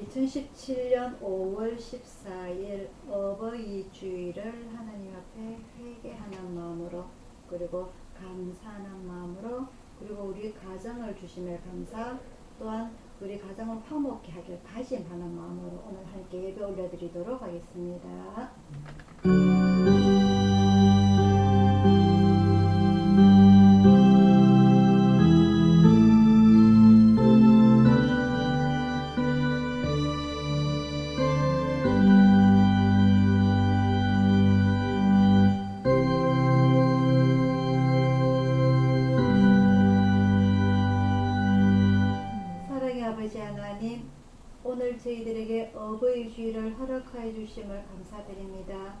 2017년 5월 14일 어버이 주일을 하나님 앞에 회개하는 마음으로, 그리고 감사하는 마음으로, 그리고 우리 가정을 주심에 감사, 또한 우리 가정을 화목케 하길 다짐하는 마음으로 오늘 함께 예배 올려드리도록 하겠습니다. 하나님, 오늘 저희들에게 어버이 주일을 허락하여 주심을 감사드립니다.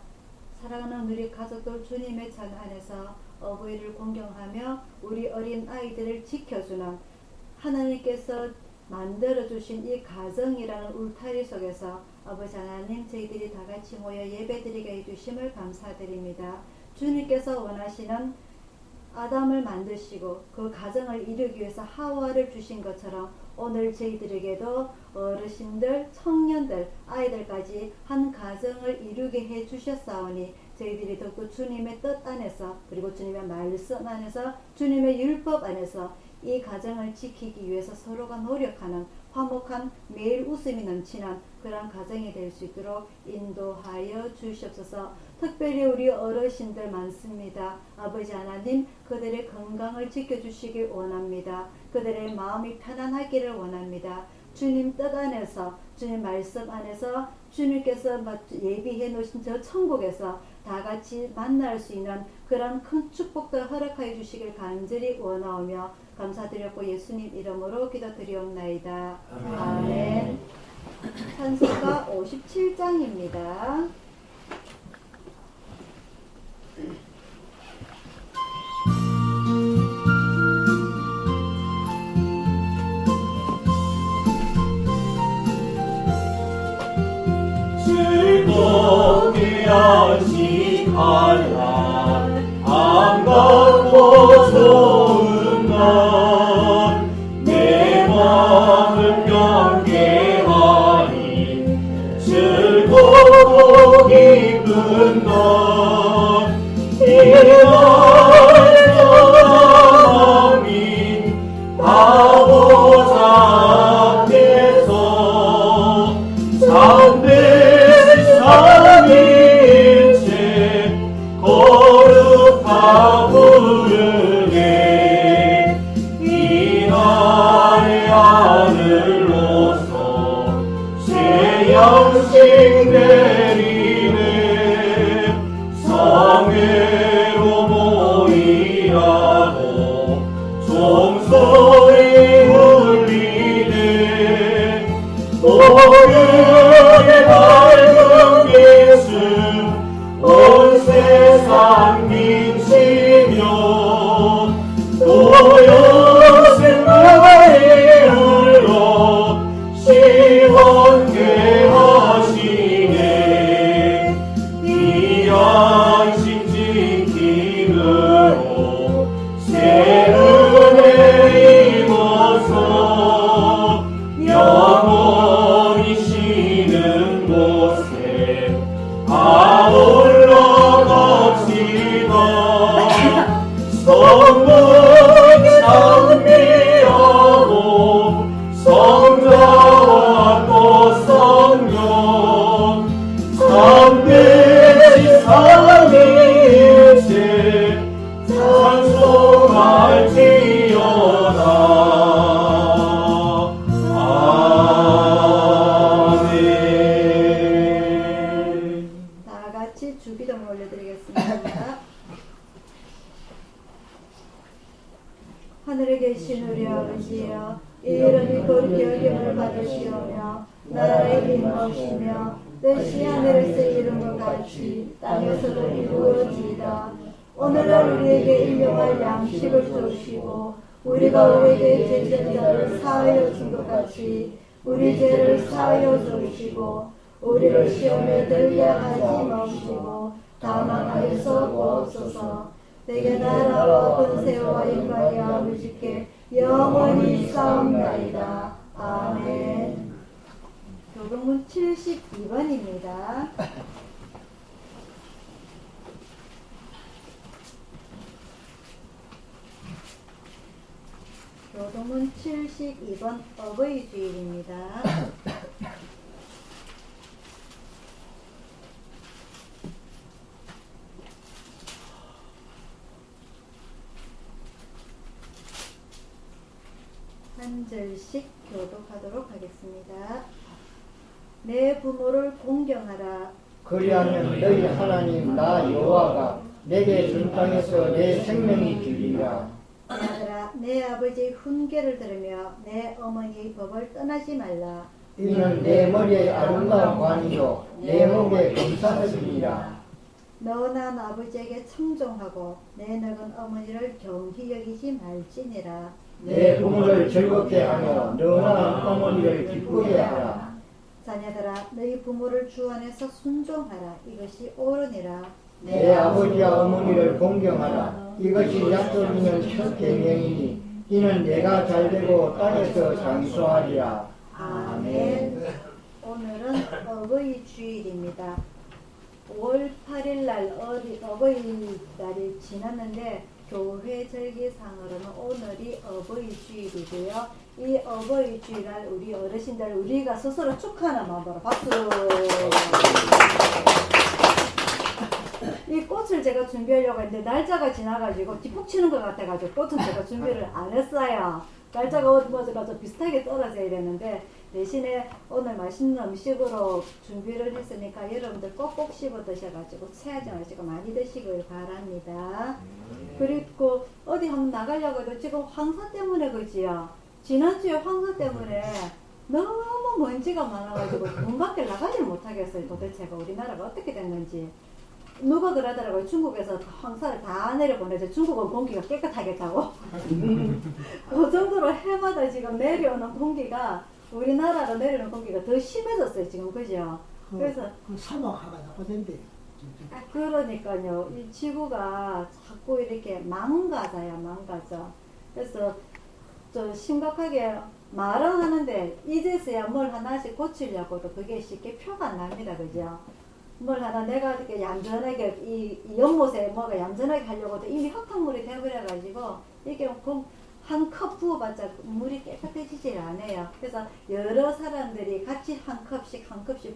사랑하는 우리 가족들 주님의 전 안에서 어버이를 공경하며 우리 어린 아이들을 지켜주는 하나님께서 만들어주신 이 가정이라는 울타리 속에서 아버지 하나님, 저희들이 다같이 모여 예배드리게 해주심을 감사드립니다. 주님께서 원하시는 아담을 만드시고 그 가정을 이루기 위해서 하와를 주신 것처럼 오늘 저희들에게도 어르신들, 청년들, 아이들까지 한 가정을 이루게 해 주셨사오니 저희들이 더욱 주님의 뜻 안에서, 그리고 주님의 말씀 안에서, 주님의 율법 안에서 이 가정을 지키기 위해서 서로가 노력하는 화목한, 매일 웃음이 넘치는 그런 가정이 될 수 있도록 인도하여 주시옵소서. 특별히 우리 어르신들 많습니다. 아버지 하나님, 그들의 건강을 지켜주시길 원합니다. 그들의 마음이 편안하기를 원합니다. 주님 뜻 안에서, 주님 말씀 안에서, 주님께서 예비해 놓으신 저 천국에서 다같이 만날 수 있는 그런 큰 축복들 허락하여 주시길 간절히 원하오며 감사드렸고 예수님 이름으로 기도드리옵나이다. 아멘. 찬송가 57장입니다. 즐거움이 안식하라 안가고 좋은 날 내 마음은 경계하니 즐거워 기쁜 날 이날 사랑이 아버지 앞에서 참된 삼일체 거룩하 부르네 이날의 하늘로서 새 양식 내리네 성회로 모이라고 종소리 울리네 오늘의 밝은 예수 온 세상 미치며 또 여생나에 흘러 시원케 하시네 이 양식 지킴으로 새 은혜 입어서 영원히 쉬는 곳에 아울러 갑시다. 성문 찬미하고 성자와 또 성령 참되신 삼위일체 찬송할지어다. 주기도문 올려드리겠습니다. 하늘에 계신 우리 아버지여, 이름이 거룩히 여김을 받으시오며 나라의 임하시며 뜻이 하늘에서 이룬 것 같이 땅에서도 이루어지이다. 오늘날 우리에게 일용할 양식을 주시고 우리가 우리에게 죄진 자를 사하여 준 것 같이 우리 죄를 사하여 주시고 우리를 시험에 들게 하지 마시고 다만 하여서 구하옵소서. 내게 나라와 권세와 영광이 아버지께 영원히 싸움나이다. 아멘. 교동문 72번입니다. 교동문 72번 어버이 주일입니다. 한 절씩 교독하도록 하겠습니다. 내 부모를 공경하라. 그리하면 너희 하나님 나 여호와가 내게 준 땅에서 내 생명이 길리라. 내 아들아, 내 아버지의 훈계를 들으며 내 어머니의 법을 떠나지 말라. 이는 내 머리의 아름다운 관이요 내 몸의 검사슴이라. 너난 아버지에게 청종하고 내 늙은 어머니를 경히 여기지 말지니라. 내 부모를 즐겁게 하며 너나 어머니를 기쁘게 하라. 자녀들아, 너희 부모를 주 안에서 순종하라. 이것이 옳으니라. 내 아버지와 어머니를 공경하라. 이것이 약속 있는 첫 계명이니 이는 내가 잘되고 땅에서 장수하리라. 아멘. 오늘은 어버이 주일입니다. 5월 8일 날 어버이날이 지났는데 교회 절기상으로는 오늘이 어버이 주일이고요. 이 어버이 주일날 우리 어르신들 우리가 스스로 축하하는 마음으로 박수. 이 꽃을 제가 준비하려고 했는데 날짜가 지나가지고 뒷북 치는 것 같아가지고 꽃은 제가 준비를 안 했어요. 날짜가 어디서 비슷하게 떨어져야 되는데 대신에 오늘 맛있는 음식으로 준비를 했으니까 여러분들 꼭꼭 씹어 드셔가지고 체하지 마시고 많이 드시길 바랍니다. 그리고 어디 한번 나가려고 해도 지금 황사 때문에 그지요. 지난주에 황사 때문에 너무 먼지가 많아가지고 문 밖에 나가지를 못하겠어요. 도대체가 우리나라가 어떻게 됐는지. 누가 그러더라고요. 중국에서 황사를 다 내려보내서 중국은 공기가 깨끗하겠다고. 그 정도로 해마다 지금 내려오는 공기가 우리나라로 내려오는 공기가 더 심해졌어요. 지금 그죠? 그래서 사막화가 나빠진대. 그러니까요. 이 지구가 자꾸 이렇게 망가져. 그래서 좀 심각하게 말은 하는데 이제서야 뭘 하나씩 고치려고도 그게 쉽게 표가 안 납니다. 그죠? 뭘 하나 내가 이렇게 얌전하게 이 연못에 뭐가 얌전하게 하려고도 이미 흙탕물이 되어버려가지고 이게 한 컵 부어봤자 물이 깨끗해지질 않아요. 그래서 여러 사람들이 같이 한 컵씩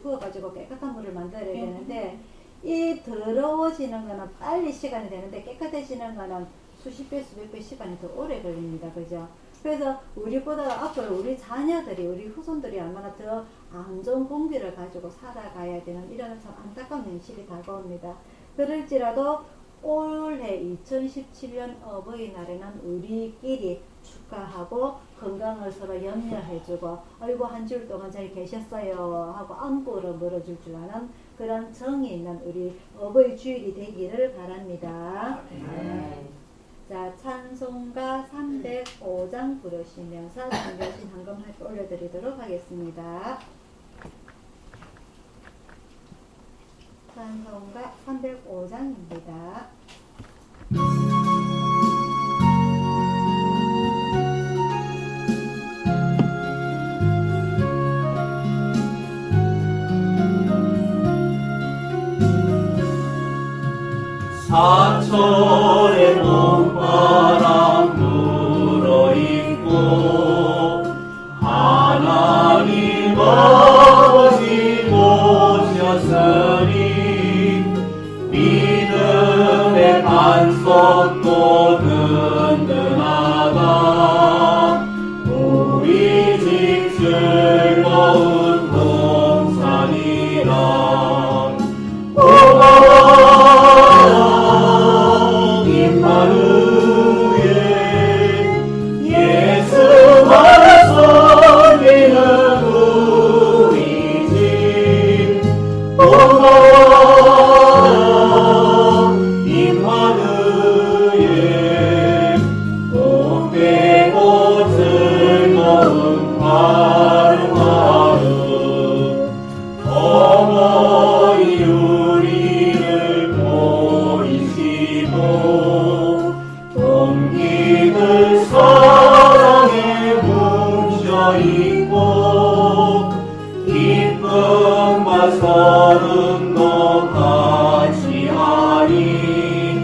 부어가지고 깨끗한 물을 만들어야 되는데 이 더러워지는 거는 빨리 시간이 되는데 깨끗해지는 거는 수십 배 수백 배 시간이 더 오래 걸립니다. 그죠? 그래서 우리보다 앞으로 우리 자녀들이 우리 후손들이 얼마나 더 안 좋은 공기를 가지고 살아가야 되는 이런 참 안타까운 현실이 다가옵니다. 그럴지라도 올해 2017년 어버이날에는 우리끼리 축하하고 건강을 서로 염려해주고 아이고 한 주 동안 잘 계셨어요 하고 안부를 물어줄 줄 아는 그런 정이 있는 우리 어버이 주일이 되기를 바랍니다. 자, 찬송가 305장 부르시면서 준비하신 헌금 올려드리도록 하겠습니다. 찬송가 305장입니다. 사철의 봄바람 불어있고 하나님 아버지 모셨으니 믿음의 반석도 든든하다. 우리 집 즐거운 동산이라. 임마누엘 서른도 같이 하리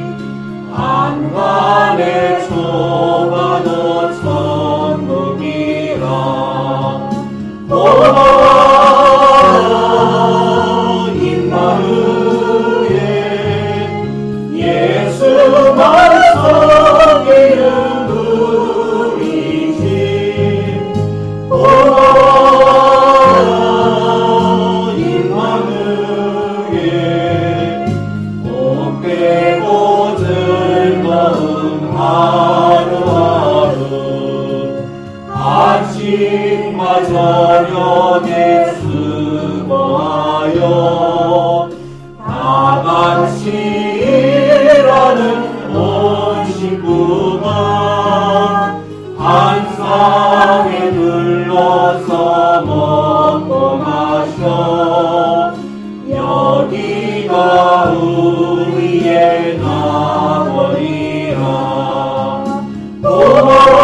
한간에 초가도 천국이라 고마워 임마누엘 예수만 섬기는 우리 집 고마워 임마누엘 복 빼고 즐거운 하루하루 아침과 저녁에 수고하여 다같이 일하는 온 식구가 한 상에 둘러서 먹고 마셔 여기가 우리의 나머리라 고마워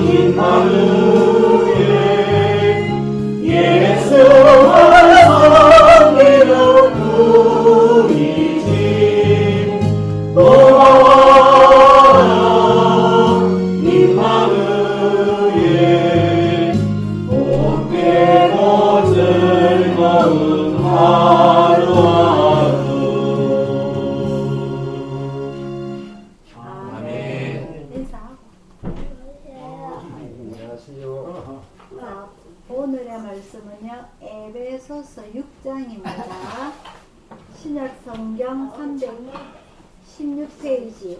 임마누엘 예수만 섬기는 우리 집 고마워 임마누엘 복 빼고 즐거운 하루하루 아멘. 인사하고. 안녕하세요. 자, 오늘의 말씀은요 에베소서 6장입니다. 신약 성경 316페이지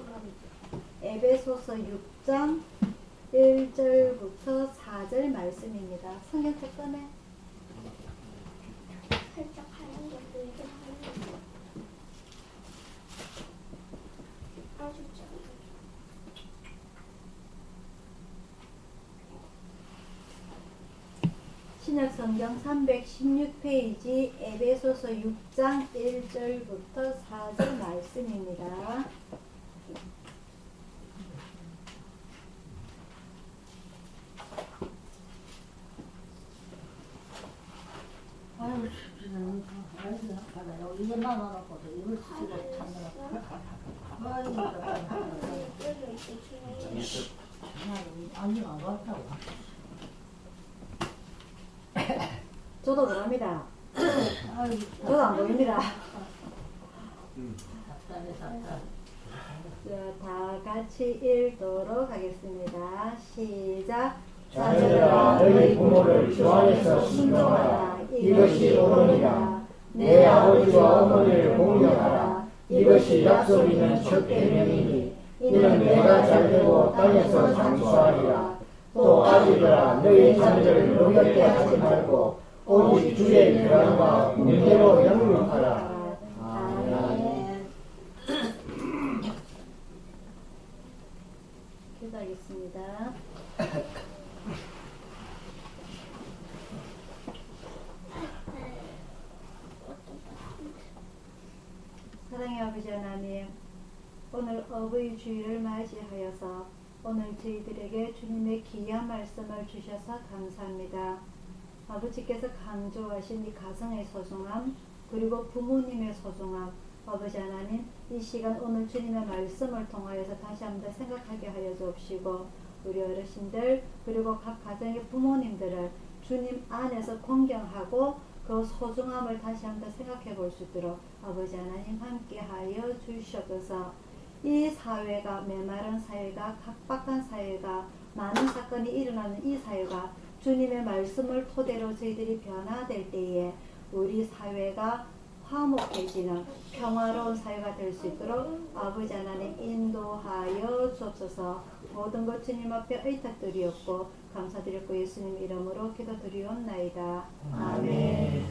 에베소서 6장 1절부터 4절 말씀입니다. 성경책 꺼내. 살짝 하는 게 보이긴 하는데 아주 좀 신약 성경 316페이지 에베소서 6장 1절부터 4절 말씀입니다. 아유, 아이고, 받아요. 이것만 알았거든. 이걸 쓰고 참느라. 아이고, 아니, 안 왔다고. 저도 그럽니다. 아이고, 저도 안 보입니다. 답답해, 답답해. 자, 다 같이 읽도록 하겠습니다. 시작. 자녀들아 너희 부모를 주 안에서 순종하라. 이것이 옳으니라. 내 아버지와 어머니를 공경하라. 이것이 약속 있는 첫 계명이니 이는 내가 잘되고 땅에서 장수하리라. 또 아들들아 너희 자녀를 노엽게 하지 말고 오직 주의 명령과 문대로 영육하라. 아멘. 기도하겠습니다. 사랑의 아버지 하나님, 오늘 어버이 주일을 맞이하여서 오늘 저희들에게 주님의 귀한 말씀을 주셔서 감사합니다. 아버지께서 강조하신 이 가정의 소중함, 그리고 부모님의 소중함, 아버지 하나님, 이 시간 오늘 주님의 말씀을 통하여서 다시 한번 생각하게 하여 주옵시고, 우리 어르신들 그리고 각 가정의 부모님들을 주님 안에서 공경하고 그 소중함을 다시 한번 생각해 볼 수 있도록 아버지 하나님 함께 하여 주시옵소서. 이 사회가 메마른 사회가 각박한 사회가 많은 사건이 일어나는 이 사회가 주님의 말씀을 토대로 저희들이 변화될 때에 우리 사회가 화목해지는 평화로운 사회가 될 수 있도록 아버지 하나님 인도하여 주옵소서. 모든 것 주님 앞에 의탁드리옵고 감사드렸고 예수님 이름으로 기도드리옵나이다. 아멘.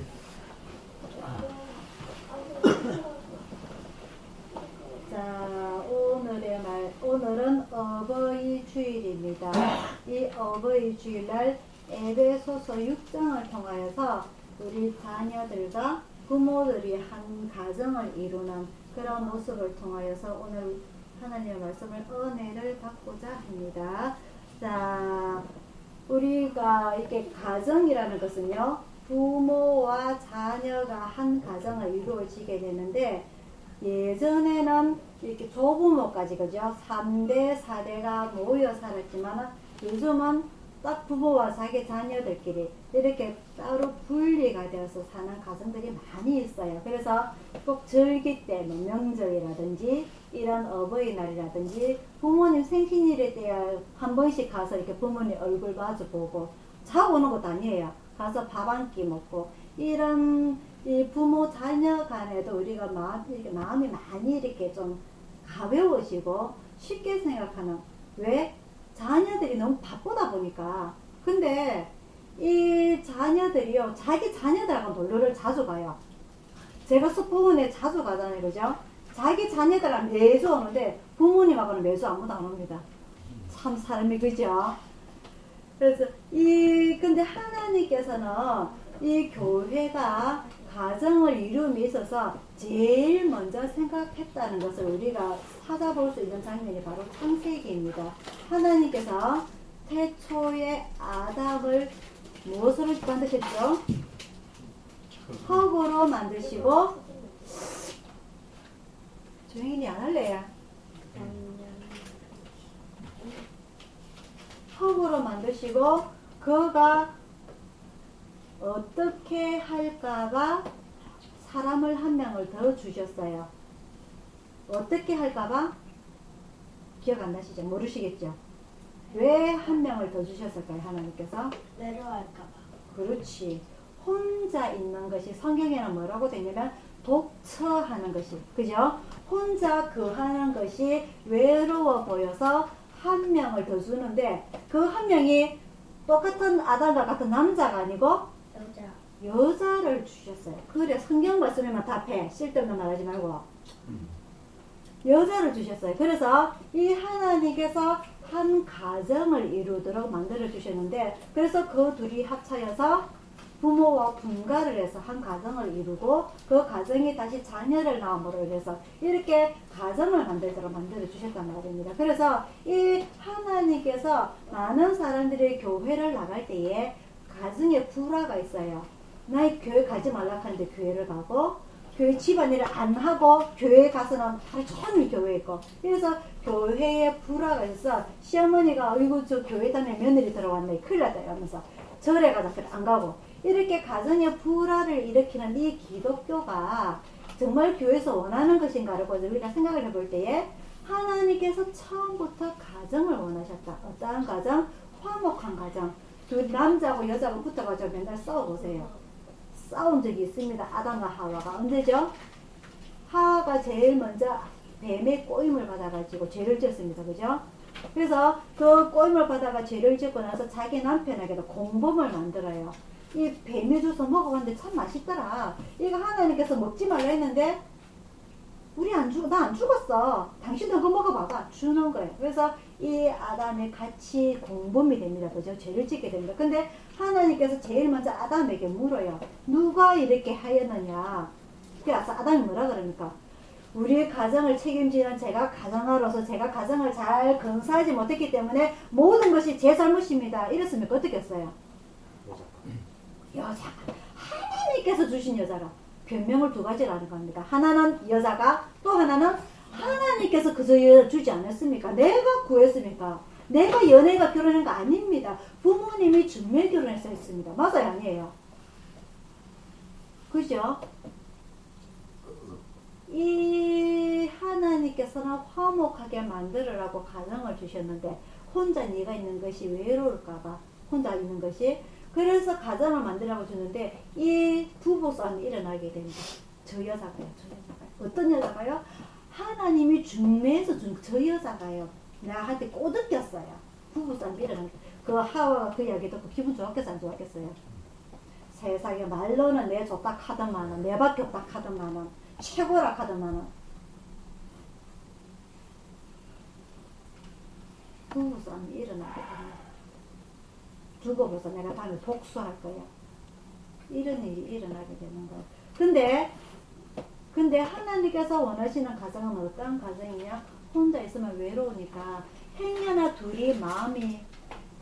자, 오늘은 어버이 주일입니다. 이 어버이 주일날 에베소서 6장을 통하여서 우리 자녀들과 부모들이 한 가정을 이루는 그런 모습을 통하여서 오늘 하나님의 말씀을 은혜를 받고자 합니다. 자, 우리가 이렇게 가정이라는 것은요, 부모와 자녀가 한 가정을 이루어지게 되는데 예전에는 이렇게 조부모까지 그죠? 3대, 4대가 모여 살았지만 요즘은 딱 부모와 자기 자녀들끼리 이렇게 따로 분리가 되어서 사는 가정들이 많이 있어요. 그래서 꼭 절기 때, 뭐 명절이라든지 이런 어버이날이라든지 부모님 생신일에 대해 한 번씩 가서 이렇게 부모님 얼굴 마주 보고 자고 오는 것도 아니에요. 가서 밥 한 끼 먹고 이런 이 부모 자녀 간에도 우리가 마음이 많이 이렇게 좀 가벼워지고 쉽게 생각하는 왜? 자녀들이 너무 바쁘다 보니까. 근데 이 자녀들이요 자기 자녀들하고 놀러를 자주 가요. 제가 숙부원에 자주 가잖아요. 그죠? 자기 자녀들하고 매주 오는데 부모님하고는 매주 아무도 안 옵니다. 참 사람이 그죠? 그래서 근데 하나님께서는 이 교회가 가정을 이룸에 있어서 제일 먼저 생각했다는 것을 우리가 찾아볼 수 있는 장면이 바로 창세기입니다. 하나님께서 태초에 아담을 무엇으로 만드셨죠? 흙으로 만드시고 조용히 안 할래요? 흙으로 만드시고 그가 어떻게 할까봐 사람을 한 명을 더 주셨어요. 어떻게 할까봐? 기억 안 나시죠? 모르시겠죠? 왜 한 명을 더 주셨을까요? 하나님께서? 외로워할까봐. 그렇지. 혼자 있는 것이 성경에는 뭐라고 되냐면 독처하는 것이 그죠? 혼자 거하는 것이 외로워 보여서 한 명을 더 주는데 그 한 명이 똑같은 아담과 같은 남자가 아니고 여자를 주셨어요. 그래 성경 말씀에만 답해. 쓸데없는 말 하지 말고 여자를 주셨어요. 그래서 이 하나님께서 한 가정을 이루도록 만들어 주셨는데 그래서 그 둘이 합쳐서 부모와 분가를 해서 한 가정을 이루고 그 가정이 다시 자녀를 낳음으로 해서 이렇게 가정을 만들도록 만들어 주셨단 말입니다. 그래서 이 하나님께서 많은 사람들이 교회를 나갈 때에 가정에 불화가 있어요. 나 교회 가지 말라 하는데 교회를 가고 교회 집안일을 안 하고 교회에 가서는 하루 종일 교회에 있고 그래서 교회에 불화가 있어서 시어머니가 어이구 저 교회 다니는 며느리 들어왔네 큰일 났다 이러면서 절에 가자 그래 안 가고 이렇게 가정의 불화를 일으키는 이 기독교가 정말 교회에서 원하는 것인가를 우리가 생각을 해볼 때에 하나님께서 처음부터 가정을 원하셨다. 어떠한 가정? 화목한 가정. 두 남자하고 여자하고 붙어가지고 맨날 싸워보세요. 싸운 적이 있습니다. 아담과 하와가. 언제죠? 하와가 제일 먼저 뱀의 꼬임을 받아가지고 죄를 지었습니다. 그죠? 그래서 그 꼬임을 받아가 죄를 짓고 나서 자기 남편에게도 공범을 만들어요. 이 뱀이 줘서 먹어봤는데 참 맛있더라. 이거 하나님께서 먹지 말라 했는데 나 안 죽었어. 당신도 그거 먹어봐봐. 주는 거예요. 그래서 이 아담이 같이 공범이 됩니다. 그죠? 죄를 짓게 됩니다. 근데 하나님께서 제일 먼저 아담에게 물어요. 누가 이렇게 하였느냐. 그래서 아담이 뭐라 그러니까 우리의 가정을 책임지는 제가 가정하로서 제가 가정을 잘 건사하지 못했기 때문에 모든 것이 제 잘못입니다. 이랬으면 어떻게 했어요? 여자가. 하나님께서 주신 여자가. 변명을 두 가지라는 겁니다. 하나는 여자가 또 하나는 하나님께서 그저 여자를 주지 않았습니까? 내가 구했습니까? 내가 연애가 결혼한 거 아닙니다. 부모님이 중매 결혼해서 했습니다. 맞아요? 아니에요? 그죠? 이 하나님께서는 화목하게 만들으라고 가정을 주셨는데 혼자 네가 있는 것이 외로울까봐 혼자 있는 것이 그래서 가정을 만들라고 주는데 이 부부싸움이 일어나게 됩니다. 저 여자가요. 어떤 여자가요? 하나님이 중매해서 준 저 여자가요. 나한테 꼬드겼어요. 부부싸움이 일어나게. 그 하와가 그 이야기 듣고 기분 좋았겠어 안 좋았겠어요? 세상에 말로는 내 좋다 하더만은 내 밖에 없다 하더만은 최고라 하더만은 부부싸움이 일어나게 됩니다. 두고 보서 내가 다음에 복수할 거야. 이런 일이 일어나게 되는 거예요. 근데 하나님께서 원하시는 가정은 어떤 가정이냐? 혼자 있으면 외로우니까 행여나 둘이 마음이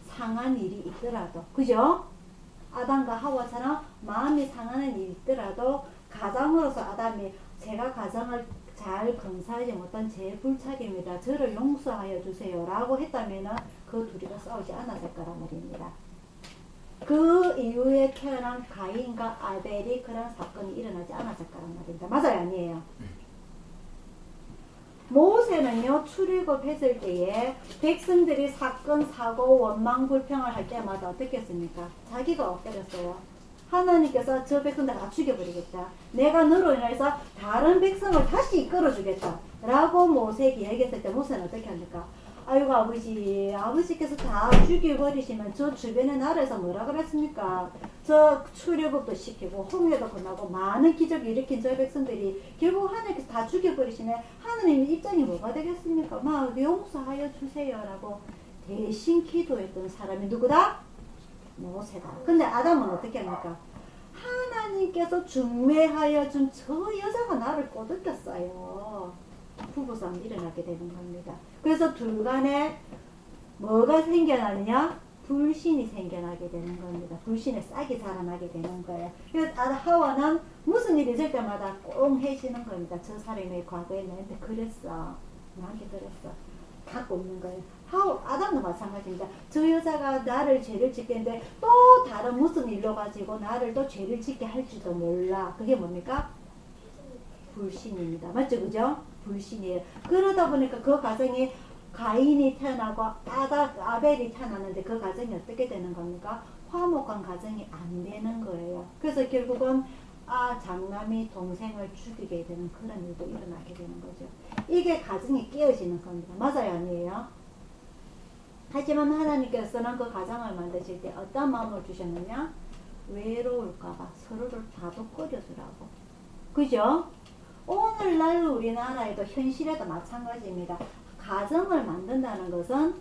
상한 일이 있더라도 그죠? 아담과 하와처럼 마음이 상하는 일이 있더라도 가장으로서 아담이 제가 가정을 잘 건사하지 못한 제 불찰입니다. 저를 용서하여 주세요. 라고 했다면 그 둘이가 싸우지 않았을 거란 말입니다. 그 이후에 태어난 가인과 아벨이 그런 사건이 일어나지 않았을 거란 말입니다. 맞아요? 아니에요? 모세는요, 출애굽했을 때에 백성들이 사건, 사고, 원망, 불평을 할 때마다 어떻게 했습니까? 자기가 엎드렸어요. 하나님께서 저 백성들 다 죽여버리겠다. 내가 너로 인해서 다른 백성을 다시 이끌어주겠다. 라고 모세에게 얘기했을 때 모세는 어떻게 합니까? 아이고 아버지께서 다 죽여버리시면 저 주변의 나라에서 뭐라 그랬습니까? 저 출애굽도 시키고 홍해도 건너고 많은 기적을 일으킨 저 백성들이 결국 하나님께서 다 죽여버리시면 하나님의 입장이 뭐가 되겠습니까? 막 용서하여 주세요라고 대신 기도했던 사람이 누구다? 모세다. 근데 아담은 어떻게 합니까? 하나님께서 중매하여 준 저 여자가 나를 꼬드겼어요. 부부싸움이 일어나게 되는 겁니다. 그래서 둘 간에 뭐가 생겨나느냐? 불신이 생겨나게 되는 겁니다. 불신의 싹이 자라나게 되는 거예요. 그래서 하와는 무슨 일이 있을 때마다 꽁해지는 겁니다. 저 사람이 과거에 나한테 그랬어. 나한테 그랬어. 갖고 있는 거예요. 아담도 마찬가지입니다. 저 여자가 나를 죄를 짓게 했는데 또 다른 무슨 일로 가지고 나를 또 죄를 짓게 할지도 몰라. 그게 뭡니까? 불신입니다. 맞죠? 그죠? 불신이에요. 그러다 보니까 그 가정이 가인이 태어나고 아벨이 태어났는데 그 가정이 어떻게 되는 겁니까? 화목한 가정이 안 되는 거예요. 그래서 결국은 장남이 동생을 죽이게 되는 그런 일도 일어나게 되는 거죠. 이게 가정이 깨어지는 겁니다. 맞아요? 아니에요? 하지만 하나님께서는 그 가정을 만드실 때 어떤 마음을 주셨느냐? 외로울까봐 서로를 다독거려주라고. 그죠? 오늘날 우리나라에도 현실에도 마찬가지입니다. 가정을 만든다는 것은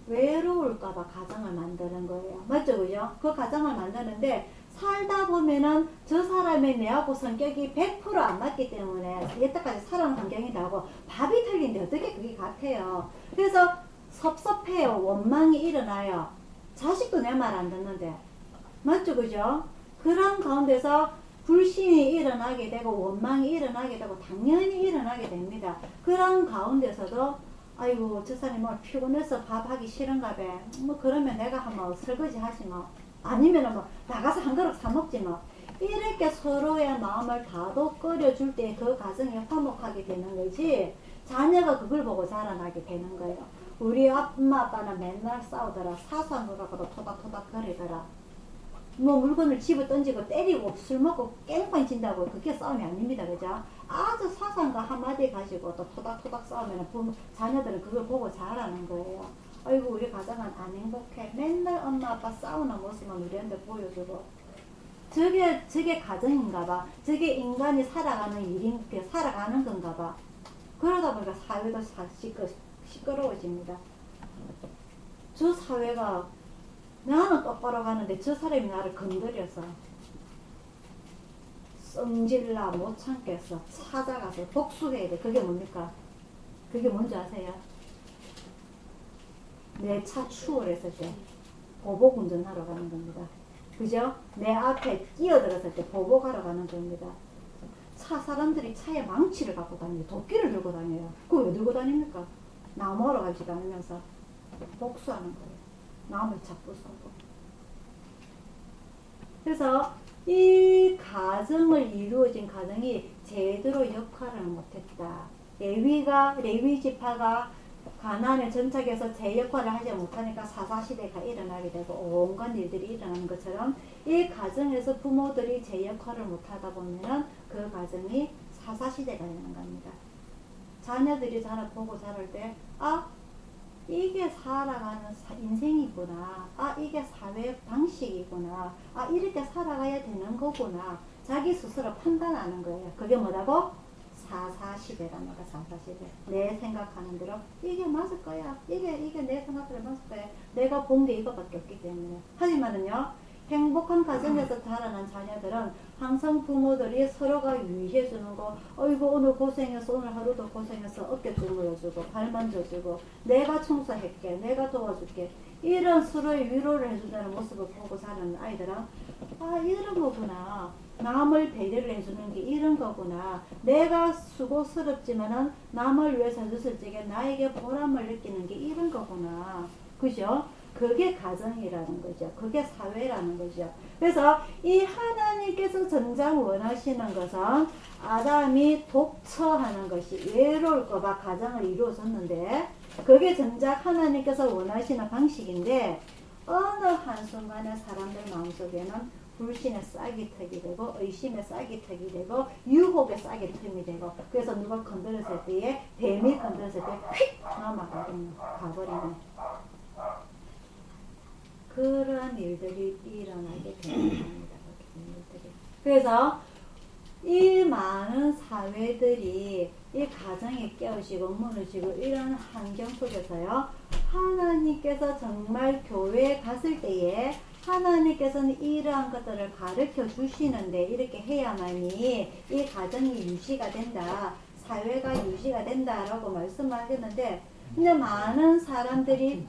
외로울까봐 가정을 만드는 거예요. 맞죠? 그죠? 그 가정을 만드는데 살다 보면은 저 사람의 뇌하고 성격이 100% 안 맞기 때문에 여태까지 살아온 환경이 나고 밥이 틀린데 어떻게 그게 같아요. 그래서 섭섭해요. 원망이 일어나요. 자식도 내 말 안 듣는데. 맞죠? 그죠? 그런 가운데서 불신이 일어나게 되고 원망이 일어나게 되고 당연히 일어나게 됩니다. 그런 가운데서도 아이고 저 사람이 뭐 피곤해서 밥 하기 싫은가 봐. 뭐 그러면 내가 한번 설거지 하지 뭐. 아니면은 뭐 나가서 한 그릇 사 먹지 뭐. 이렇게 서로의 마음을 다독거려 줄 때 그 가정이 화목하게 되는 거지. 자녀가 그걸 보고 자라나게 되는 거예요. 우리 엄마 아빠는 맨날 싸우더라. 사소한 거 갖고도 토닥토닥 거리더라. 뭐 물건을 집어 던지고 때리고 술 먹고 깽판 친다고 그게 싸움이 아닙니다. 그죠? 아주 사소한 거 한마디 가지고 또 토닥토닥 싸우면 자녀들은 그걸 보고 자라는 거예요. 아이고 우리 가정은 안 행복해. 맨날 엄마 아빠 싸우는 모습만 우리한테 보여주고 저게 가정인가 봐. 저게 인간이 살아가는 살아가는 건가 봐. 그러다 보니까 사회도 시끄러워집니다. 저 사회가 나는 똑바로 가는데 저 사람이 나를 건드려서 성질나 못 참겠어. 찾아가서 복수해야 돼. 그게 뭡니까? 그게 뭔지 아세요? 내 차 추월했을 때 보복 운전하러 가는 겁니다. 그죠? 내 앞에 끼어들었을 때 보복하러 가는 겁니다. 사람들이 차에 망치를 갖고 다녀요. 도끼를 들고 다녀요. 그거 왜 들고 다닙니까? 나무하러 가지도 않으면서 복수하는 거예요. 남을 자꾸 쏘고. 그래서 이 가정을 이루어진 가정이 제대로 역할을 못했다. 레위 지파가 가나안에 정착해서 제 역할을 하지 못하니까 사사시대가 일어나게 되고 온갖 일들이 일어나는 것처럼 이 가정에서 부모들이 제 역할을 못하다 보면 그 가정이 사사시대가 되는 겁니다. 자녀들이 보고 자랄 때 이게 살아가는 인생이구나. 이게 사회 방식이구나. 이렇게 살아가야 되는 거구나. 자기 스스로 판단하는 거예요. 그게 뭐라고? 사사시대라는 거. 사사시대. 내 생각하는 대로 이게 맞을 거야. 이게 내 생각대로 맞을 거야. 내가 본 게 이거밖에 없기 때문에. 하지만은요, 행복한 가정에서 자라난 자녀들은 항상 부모들이 서로가 유의해주는 거, 어이구 오늘 고생했어, 오늘 하루도 고생했어, 어깨 주물러주고 발 만져주고 내가 청소할게, 내가 도와줄게, 이런 서로의 위로를 해준다는 모습을 보고 자라는 아이들은 아 이런 거구나. 남을 배려를 해주는 게 이런 거구나. 내가 수고스럽지만은 남을 위해서 해줬을 적에 나에게 보람을 느끼는 게 이런 거구나. 그죠? 그게 가정이라는 거죠. 그게 사회라는 거죠. 그래서 이 하나님께서 정작 원하시는 것은 아담이 독처하는 것이 외로울까봐 가정을 이루어졌는데 그게 정작 하나님께서 원하시는 방식인데 어느 한순간에 사람들 마음속에는 불신의 싹이 트기 되고 의심의 싹이 트기 되고 유혹의 싹이 틈이 되고 그래서 누가 건드렸을 때에 뱀이 건드렸을 때 휙 가버리는 그런 일들이 일어나게 되는 겁니다. 그래서 이 많은 사회들이 이 가정에 깨우치고 무너지고 이런 환경 속에서요 하나님께서 정말 교회에 갔을 때에 하나님께서는 이러한 것들을 가르쳐 주시는데 이렇게 해야만이 이 가정이 유지가 된다 사회가 유지가 된다라고 말씀하셨는데 근데 많은 사람들이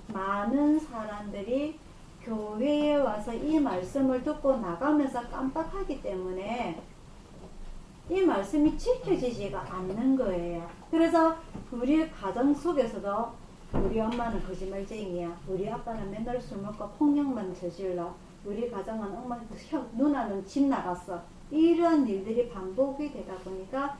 많은 사람들이 교회에 와서 이 말씀을 듣고 나가면서 깜빡하기 때문에 이 말씀이 지켜지지가 않는 거예요. 그래서 우리 가정 속에서도 우리 엄마는 거짓말쟁이야. 우리 아빠는 맨날 술 먹고 폭력만 저질러. 우리 가정은 엄마 누나는 집 나갔어. 이런 일들이 반복이 되다 보니까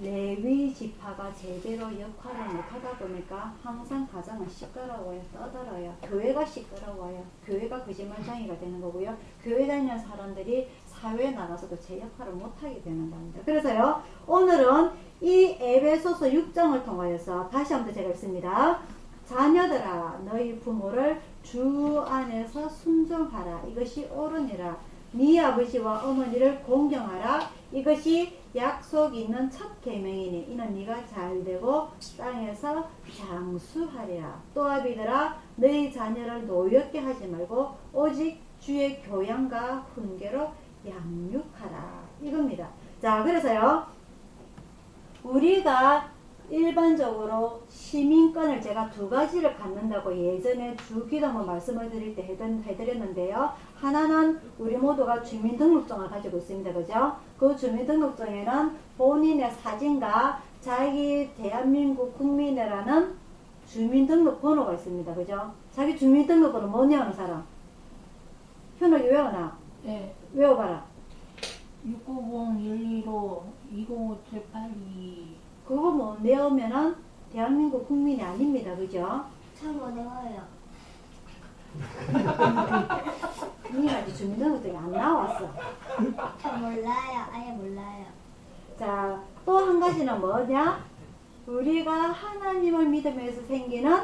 레위 지파가 제대로 역할을 못하다 보니까 항상 가정은 시끄러워요. 떠들어요. 교회가 시끄러워요. 교회가 거짓말쟁이가 되는 거고요. 교회 다니는 사람들이 사회에 나가서도 제 역할을 못하게 되는 겁니다. 그래서요 오늘은 이 에베소서 6장을 통하여서 다시 한번 제가 읽습니다. 자녀들아 너희 부모를 주 안에서 순종하라. 이것이 옳으니라. 네 아버지와 어머니를 공경하라. 이것이 약속 있는 첫 계명이니 이는 네가 잘되고 땅에서 장수하리라. 또 아비들아 너희 자녀를 노엽게 하지 말고 오직 주의 교양과 훈계로 양육하라. 이겁니다. 자 그래서요 우리가 일반적으로 시민권을 제가 두 가지를 갖는다고 예전에 주기도문 말씀을 드릴 때 해드렸는데요. 하나는 우리 모두가 주민등록증을 가지고 있습니다. 그죠? 그 주민등록증에는 본인의 사진과 자기 대한민국 국민이라는 주민등록 번호가 있습니다. 그죠? 자기 주민등록번호 뭐냐 하는 사람? 현욱이 외워놔. 네. 외워봐라. 690-115-205-782 그거 뭐 내오면은 대한민국 국민이 아닙니다. 그죠? 참고 내가요. 니 아직 주민등록증이 안 나왔어. 저 몰라요. 아예 몰라요. 자, 또 한 가지는 뭐냐? 우리가 하나님을 믿으면서 생기는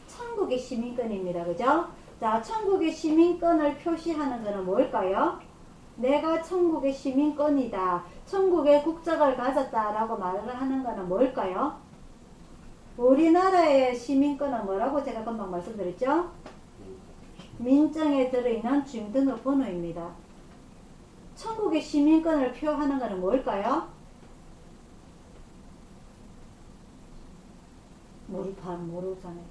천국의 시민권입니다. 그죠? 자, 천국의 시민권을 표시하는 것은 뭘까요? 내가 천국의 시민권이다. 천국의 국적을 가졌다라고 말을 하는 것은 뭘까요? 우리나라의 시민권은 뭐라고 제가 금방 말씀드렸죠? 민증에 들어있는 주민등록 번호입니다. 천국의 시민권을 표하는 것은 뭘까요? 모르잖아요.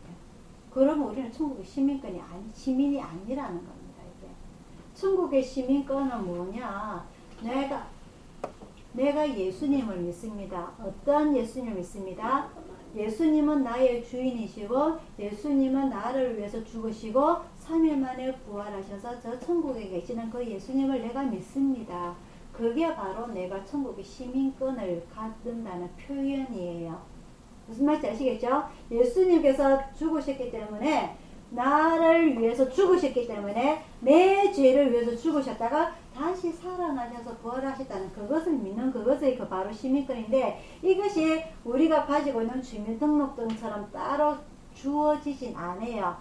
그러면 우리는 천국의 시민권이 시민이 아니라는 겁니다. 이게. 천국의 시민권은 뭐냐? 내가 예수님을 믿습니다. 어떤 예수님을 믿습니다? 예수님은 나의 주인이시고 예수님은 나를 위해서 죽으시고 3일 만에 부활하셔서 저 천국에 계시는 그 예수님을 내가 믿습니다. 그게 바로 내가 천국의 시민권을 갖는다는 표현이에요. 무슨 말인지 아시겠죠? 예수님께서 죽으셨기 때문에 나를 위해서 죽으셨기 때문에 내 죄를 위해서 죽으셨다가 다시 살아나셔서 부활하셨다는 그것을 믿는 그것이 그 바로 시민권인데 이것이 우리가 가지고 있는 주민등록증처럼 따로 주어지진 않아요.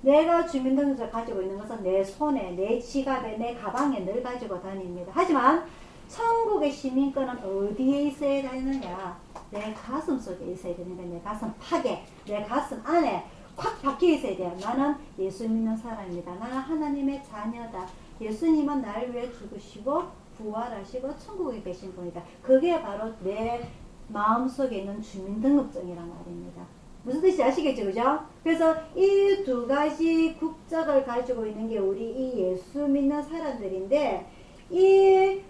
내가 주민등록증을 가지고 있는 것은 내 손에, 내 지갑에, 내 가방에 늘 가지고 다닙니다. 하지만 천국의 시민권은 어디에 있어야 되느냐? 내 가슴 속에 있어야 되는데 내 가슴 팍에, 내 가슴 안에 콱 박혀 있어야 돼요. 나는 예수 믿는 사람입니다. 나는 하나님의 자녀다. 예수님은 나를 위해 죽으시고 부활하시고 천국에 계신 분이다. 그게 바로 내 마음속에 있는 주민등록증이란 말입니다. 무슨 뜻인지 아시겠죠? 그죠? 그래서 이 두 가지 국적을 가지고 있는 게 우리 이 예수 믿는 사람들인데, 이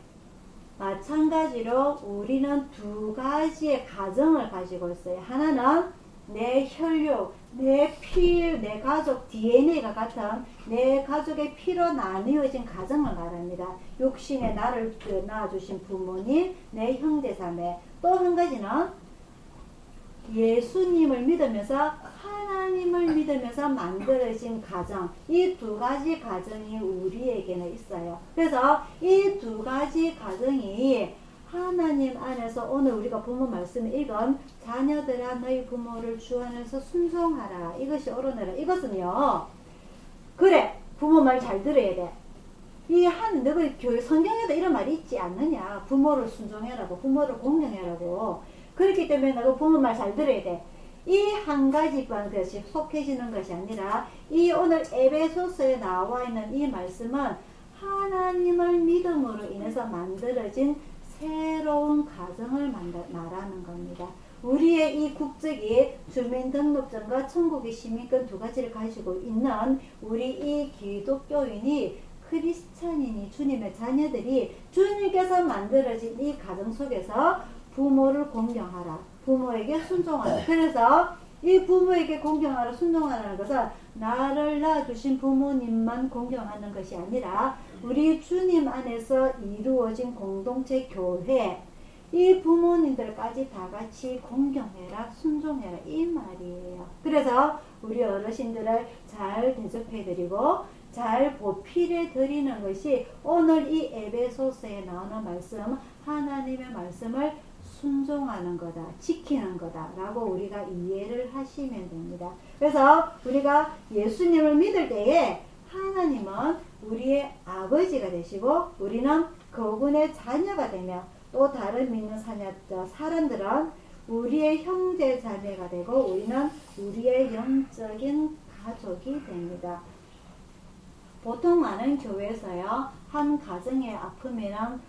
마찬가지로 우리는 두 가지의 가정을 가지고 있어요. 하나는 내 혈육, 내 피, 내 가족 DNA가 같은 내 가족의 피로 나뉘어진 가정을 말합니다. 육신에 나를 낳아주신 부모님, 내 형제자매. 또 한 가지는 예수님을 믿으면서 하나님을 믿으면서 만들어진 가정. 이 두 가지 가정이 우리에게는 있어요. 그래서 이 두 가지 가정이 하나님 안에서 오늘 우리가 부모 말씀을 읽은 자녀들아 너희 부모를 주 안에서 순종하라. 이것이 옳으니라. 이것은요. 그래. 부모 말 잘 들어야 돼. 너가 교회 성경에도 이런 말이 있지 않느냐. 부모를 순종해라고. 부모를 공경해라고. 그렇기 때문에 너가 부모 말 잘 들어야 돼. 이 한 가지만 것이 속해지는 것이 아니라 이 오늘 에베소서에 나와 있는 이 말씀은 하나님을 믿음으로 인해서 만들어진 새로운 가정을 말하는 겁니다. 우리의 이 국적이 주민등록증과 천국의 시민권 두 가지를 가지고 있는 우리 이 기독교인이 크리스찬인이 주님의 자녀들이 주님께서 만들어진 이 가정 속에서 부모를 공경하라. 부모에게 순종하라. 그래서 이 부모에게 공경하라, 순종하라는 것은 나를 낳아주신 부모님만 공경하는 것이 아니라 우리 주님 안에서 이루어진 공동체 교회, 이 부모님들까지 다 같이 공경해라, 순종해라 이 말이에요. 그래서 우리 어르신들을 잘 대접해드리고 잘 보필해드리는 것이 오늘 이 에베소서에 나오는 말씀, 하나님의 말씀을 순종하는 거다, 지키는 거다 라고 우리가 이해를 하시면 됩니다. 그래서 우리가 예수님을 믿을 때에 하나님은 우리의 아버지가 되시고 우리는 그분의 자녀가 되며 또 다른 믿는 사람들은 우리의 형제 자매가 되고 우리는 우리의 영적인 가족이 됩니다. 보통 많은 교회에서요, 한 가정의 아프면은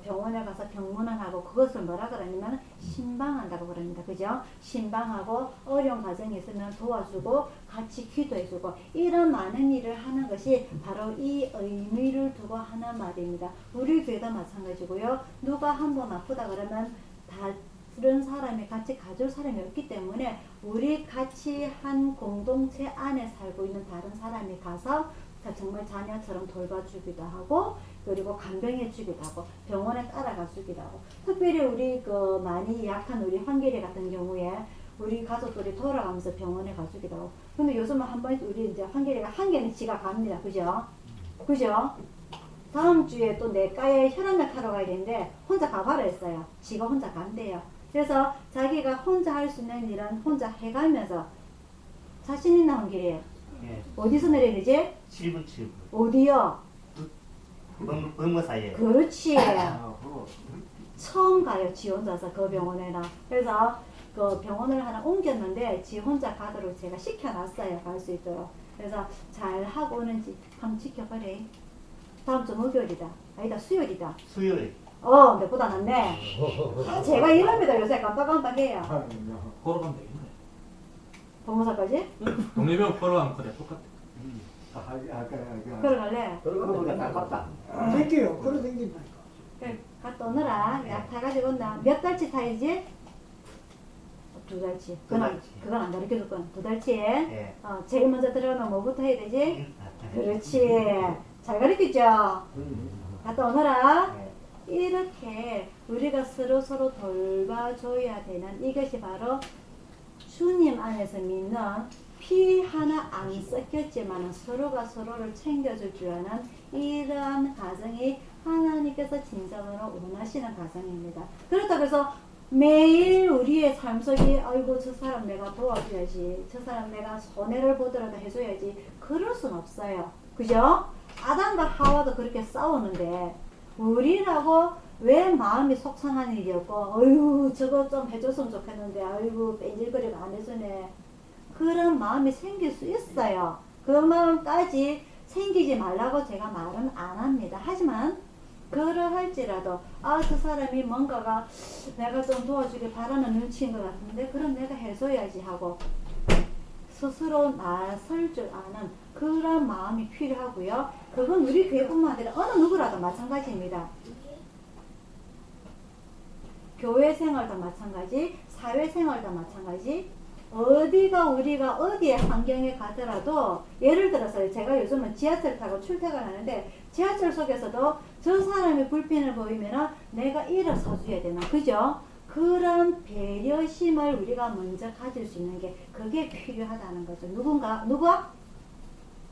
병원에 가서 병문안하고 그것을 뭐라 그러냐면 신방한다고 그럽니다. 그죠? 신방하고 어려운 가정이 있으면 도와주고 같이 기도해주고 이런 많은 일을 하는 것이 바로 이 의미를 두고 하는 말입니다. 우리 교회도 마찬가지고요. 누가 한 번 아프다 그러면 다른 사람이 같이 가줄 사람이 없기 때문에 우리 같이 한 공동체 안에 살고 있는 다른 사람이 가서 정말 자녀처럼 돌봐주기도 하고 그리고 간병해 주기도 하고 병원에 따라가 주기도 하고 특별히 우리 많이 약한 우리 황계리 같은 경우에 우리 가족들이 돌아가면서 병원에 가주기도 하고 근데 요즘은 한번 우리 이제 황계리가 한 개는 지가 갑니다. 그죠? 다음 주에 또 내과에 혈압약 하러 가야 되는데 혼자 가봐라 했어요. 지가 혼자 간대요. 그래서 자기가 혼자 할 수 있는 일은 혼자 해가면서 자신 있는 황계리 예. 어디서 내려야 되지? 7분 7분. 어디요? 번거 사이에. 그렇지. 처음 가요. 지 혼자서 그 병원에나. 그래서 그 병원을 하나 옮겼는데 지 혼자 가도록 제가 시켜놨어요. 갈 수 있도록. 그래서 잘 하고 오는지 한번 지켜봐래. 다음 주 목요일이다. 아니다 수요일이다. 수요일. 내보다 낫네. 제가 이럽니다. 요새 깜빡깜빡해요. 걸어가면 되겠네. 법무사까지? 동네병 걸어가면 그래 똑같아. 걸어갈래? 그러고 가깝다. 댕겨요. 걸어 댕긴다니까. 그래, 갔다 오느라 약 타가지고 온다. 몇 달치 타야지? 2달치. 그건 안 가르쳐줄 건 2달치. 예. 제일 먼저 들어가면 뭐부터 해야 되지? 그렇지. 잘 가르쳤죠? 갔다 오너라. 예. 이렇게 우리가 서로 돌봐줘야 되는 이것이 바로 주님 안에서 믿는 피 하나 안 섞였지만 서로가 서로를 챙겨줄 줄 아는 이러한 가정이 하나님께서 진정으로 원하시는 가정입니다. 그렇다고 해서 매일 우리의 삶 속에 아이고 저 사람 내가 도와줘야지, 저 사람 내가 손해를 보더라도 해줘야지, 그럴 순 없어요. 그죠? 아담과 하와도 그렇게 싸우는데 우리라고 왜 마음이 속상한 일이었고 어휴 저거 좀 해줬으면 좋겠는데 아이고 뺀질거리가 안 해주네, 그런 마음이 생길 수 있어요. 그 마음까지 생기지 말라고 제가 말은 안 합니다. 하지만 그러할지라도 저 사람이 뭔가가 내가 좀 도와주길 바라는 눈치인 것 같은데 그럼 내가 해줘야지 하고 스스로 나설 줄 아는 그런 마음이 필요하고요. 그건 우리 교회뿐만 아니라 어느 누구라도 마찬가지입니다. 교회 생활도 마찬가지, 사회 생활도 마찬가지. 어디가 우리가 어디에 환경에 가더라도 예를 들어서 제가 요즘은 지하철 타고 출퇴근하는데 지하철 속에서도 저 사람이 불편을 보이면 내가 일어서줘야 되나, 그죠? 그런 배려심을 우리가 먼저 가질 수 있는 게 그게 필요하다는 거죠. 누가?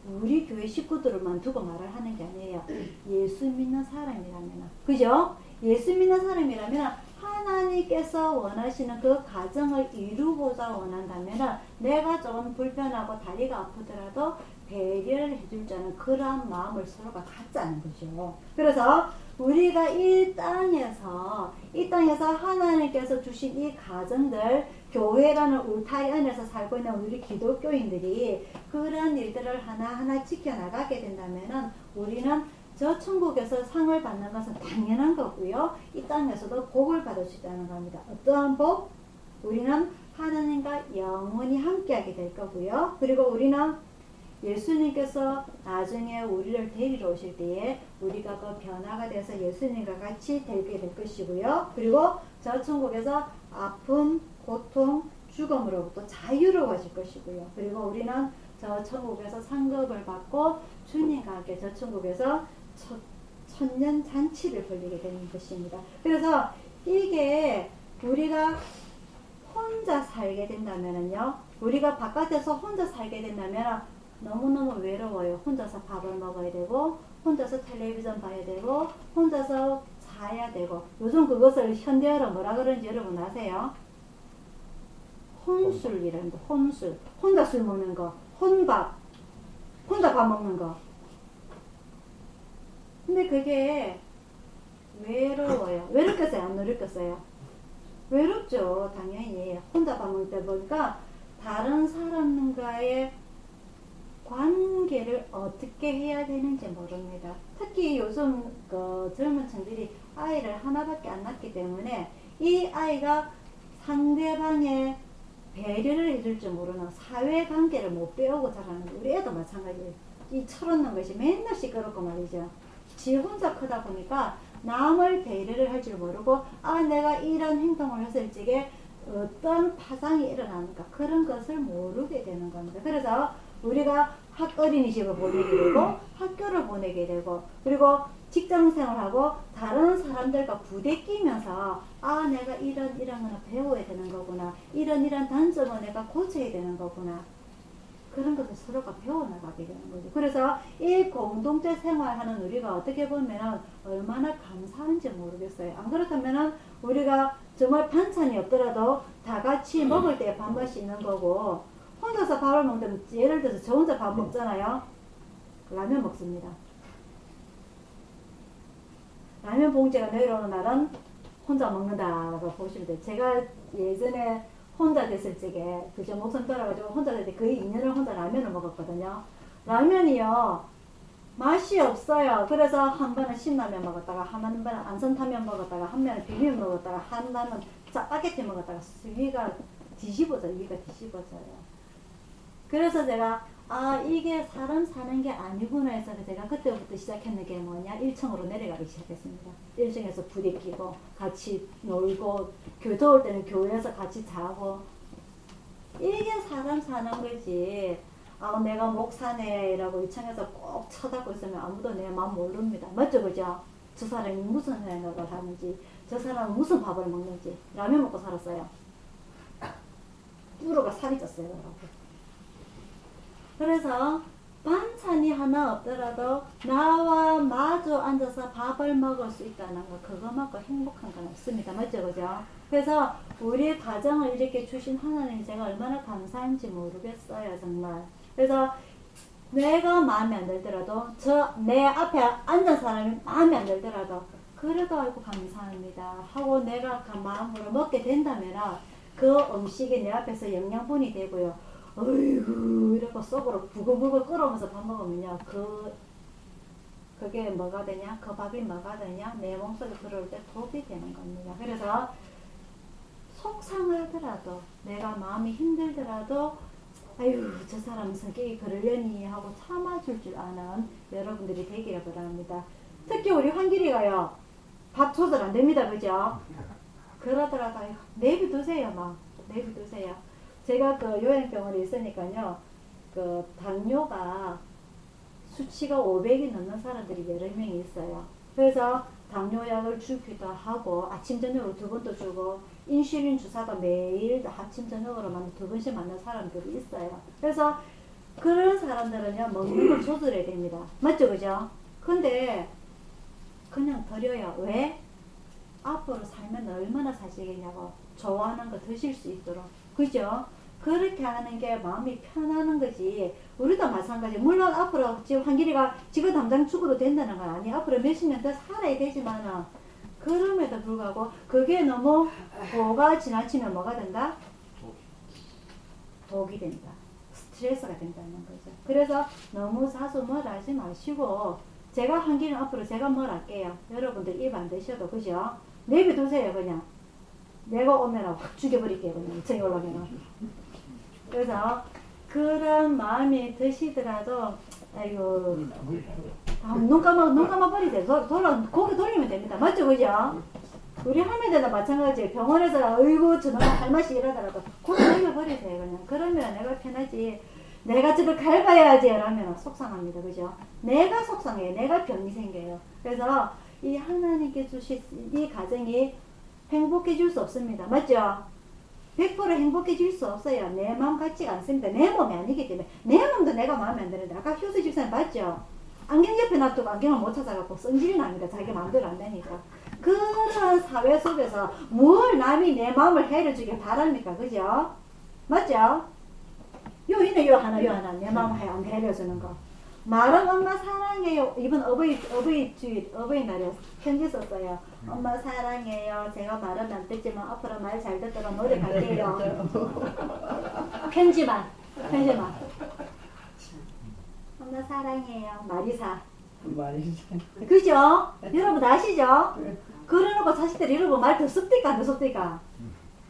우리 교회 식구들만 두고 말을 하는 게 아니에요. 예수 믿는 사람이라면, 그죠? 예수 믿는 사람이라면 하나님께서 원하시는 그 가정을 이루고자 원한다면 내가 좀 불편하고 다리가 아프더라도 배려를 해줄 줄 아는 그러한 마음을 서로가 갖자는 거죠. 그래서 우리가 이 땅에서 하나님께서 주신 이 가정들, 교회라는 울타리 안에서 살고 있는 우리 기독교인들이 그런 일들을 하나하나 지켜나가게 된다면 우리는 저 천국에서 상을 받는 것은 당연한 거고요. 이 땅에서도 복을 받을 수 있다는 겁니다. 어떠한 복? 우리는 하나님과 영원히 함께하게 될 거고요. 그리고 우리는 예수님께서 나중에 우리를 데리러 오실 때에 우리가 그 변화가 돼서 예수님과 같이 되게 될 것이고요. 그리고 저 천국에서 아픔, 고통, 죽음으로부터 자유로워질 것이고요. 그리고 우리는 저 천국에서 상급을 받고 주님과 함께 저 천국에서 천년 잔치를 벌리게 되는 것입니다. 그래서 이게 우리가 혼자 살게 된다면요, 우리가 바깥에서 혼자 살게 된다면 너무너무 외로워요. 혼자서 밥을 먹어야 되고, 혼자서 텔레비전 봐야 되고, 혼자서 자야 되고. 요즘 그것을 현대어로 뭐라 그러는지 여러분 아세요? 혼술이라는 거. 혼술. 혼자 술 먹는 거. 혼밥. 혼자 밥 먹는 거. 근데 그게 외로워요. 외롭겠어요? 안 외롭겠어요? 외롭죠. 당연히. 혼자 밥 먹을 때 보니까 다른 사람과의 관계를 어떻게 해야 되는지 모릅니다. 특히 요즘 그 젊은 층들이 아이를 하나밖에 안 낳기 때문에 이 아이가 상대방의 배려를 해줄 줄 모르는 사회관계를 못 배우고 자라는 거. 우리 애도 마찬가지예요. 이 철없는 것이 맨날 시끄럽고 말이죠. 지 혼자 크다 보니까 남을 배려를 할 줄 모르고 내가 이런 행동을 했을 적에 어떤 파장이 일어나는가 그런 것을 모르게 되는 겁니다. 그래서 우리가 어린이집을 보내게 되고 학교를 보내게 되고 그리고 직장생활하고 다른 사람들과 부대끼면서 내가 이런 거는 배워야 되는 거구나, 이런 단점을 내가 고쳐야 되는 거구나, 그런 것을 서로가 배워나가게 되는 거죠. 그래서 이 공동체 생활하는 우리가 어떻게 보면 얼마나 감사한지 모르겠어요. 안 그렇다면 우리가 정말 반찬이 없더라도 다 같이 먹을 때 밥맛이 있는 거고, 혼자서 밥을 먹는다면 예를 들어서 저 혼자 밥 먹잖아요. 라면 먹습니다. 라면 봉지가 내려오는 날은 혼자 먹는다라고 보시면 돼요. 제가 예전에 혼자 됐을 적에 그저 목숨 떨어가지고 혼자 될 때 거의 2년을 혼자 라면을 먹었거든요. 라면이요 맛이 없어요. 그래서 한 번은 신라면 먹었다가 한 번은 안성탕면 먹었다가 한 번은 비빔 먹었다가 한 번은 짜파게티 먹었다가 위가 뒤집어져요. 그래서 제가 이게 사람 사는 게 아니구나 해서 제가 그때부터 시작했는 게 뭐냐, 1층으로 내려가기 시작했습니다. 1층에서 부대끼고 같이 놀고 더울 때는 교회에서 같이 자고, 이게 사람 사는 거지. 내가 목사네라고 2층에서 꼭 쳐다보고 있으면 아무도 내 마음 모릅니다. 맞죠, 그죠? 저 사람이 무슨 생각을 하는지, 저 사람은 무슨 밥을 먹는지. 라면 먹고 살았어요. 뚜루가 살이 쪘어요, 여러분. 그래서 반찬이 하나 없더라도 나와 마주 앉아서 밥을 먹을 수 있다는 거, 그거만큼 행복한 건 없습니다. 맞죠, 그죠? 그래서 우리 가정을 이렇게 주신 하나님 제가 얼마나 감사한지 모르겠어요, 정말. 그래서 내가 마음에 안 들더라도 내 앞에 앉은 사람이 마음에 안 들더라도 그래도 아이고 감사합니다 하고 내가 그 마음으로 먹게 된다면 그 음식이 내 앞에서 영양분이 되고요. 어이구 이러고 속으로 부글부글 끓으면서 밥 먹으면요, 그 그게 뭐가 되냐? 그 밥이 뭐가 되냐? 내 몸속에 들어올 때 독이 되는 겁니다. 그래서 속상하더라도 내가 마음이 힘들더라도 아유 저 사람 성격이 그러려니 하고 참아줄 줄 아는 여러분들이 되기를 바랍니다. 특히 우리 환길이가요 밥 조절 안 됩니다. 그죠? 그러더라도 아이고, 내비두세요. 막 내비두세요. 제가 그 요양병원에 있으니까요 그 당뇨가 수치가 500이 넘는 사람들이 여러 명이 있어요. 그래서 당뇨약을 주기도 하고 아침 저녁으로 2번도 주고 인슐린 주사도 매일 아침 저녁으로만 2번씩 맞는 사람들이 있어요. 그래서 그런 사람들은요 먹는 걸 조절해야 됩니다. 맞죠? 그죠? 근데 그냥 버려요. 왜? 앞으로 살면 얼마나 사시겠냐고. 좋아하는 거 드실 수 있도록. 그죠? 그렇게 하는 게 마음이 편하는 거지. 우리도 마찬가지. 물론 앞으로 지금 환길이가 지금 당장 죽어도 된다는 건 아니에요. 앞으로 몇십 년 더 살아야 되지만은 그럼에도 불구하고 그게 너무 도가 지나치면 뭐가 된다? 독이 된다. 스트레스가 된다는 거죠. 그래서 너무 자주 뭘 하지 마시고 제가 환길은 앞으로 제가 뭘 할게요. 여러분들 입 안 대셔도 그죠? 내비두세요. 그냥 내가 오면 확 죽여버릴게요. 그냥 2층에 올라오면. 그래서 그런 마음이 드시더라도 아이고 눈 감아 버리세요. 고개 돌리면 됩니다. 맞죠? 그죠? 우리 할머니들도 마찬가지. 병원에서 어이구 저놈 할 맛이 이러더라도 고개 돌려버리세요. 그냥 그러면 내가 편하지. 내가 저를 갈봐야지 이러면 속상합니다. 그죠? 내가 속상해요. 내가 병이 생겨요. 그래서 이 하나님께 주신 이 가정이 행복해질 수 없습니다. 맞죠? 100% 행복해질 수 없어요. 내 마음 같지가 않습니다. 내 몸이 아니기 때문에. 내 몸도 내가 마음에 안 드는데 아까 효수 집사님 봤죠? 안경 옆에 놔두고 안경을 못 찾아갖고 성질이 납니다. 자기 마음대로 안 되니까. 그런 사회 속에서 뭘 남이 내 마음을 해를 바랍니까? 그죠? 맞죠? 요 있네 요 하나 내 마음을 안 해려주는 거. 말은 엄마 사랑해요. 이번 어버이날에 편지 썼어요. 엄마 사랑해요. 제가 말은 안 듣지만 앞으로 말 잘 듣도록 노력할게요. 편지만. 엄마 사랑해요. 마리사. 그죠? 여러분 아시죠? 그러놓고 자식들이 이러고 말 듣습니까? 안 듣습니까?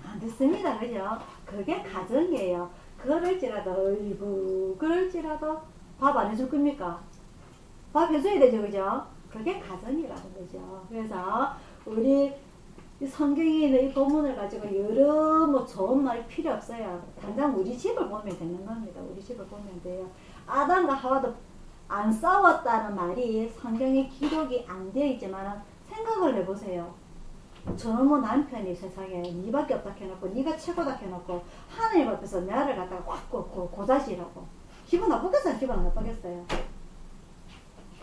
안 듣습니다. 그죠? 그게 가정이에요. 그럴지라도 밥 안 해줄 겁니까? 밥 해줘야 되죠. 그죠? 그게 가정이라는 거죠. 그래서 우리 성경에 이 본문을 가지고 여러 뭐 좋은 말이 필요 없어요. 당장 우리 집을 보면 되는 겁니다. 우리 집을 보면 돼요. 아담과 하와도 안 싸웠다는 말이 성경에 기록이 안 되어 있지만 생각을 해보세요. 저놈의 남편이 세상에 니밖에 없다 해놓고 니가 최고다 해놓고 하나님 앞에서 나를 갖다가 확 고자시라고 기분 나쁘겠어요? 기분 안 나쁘겠어요?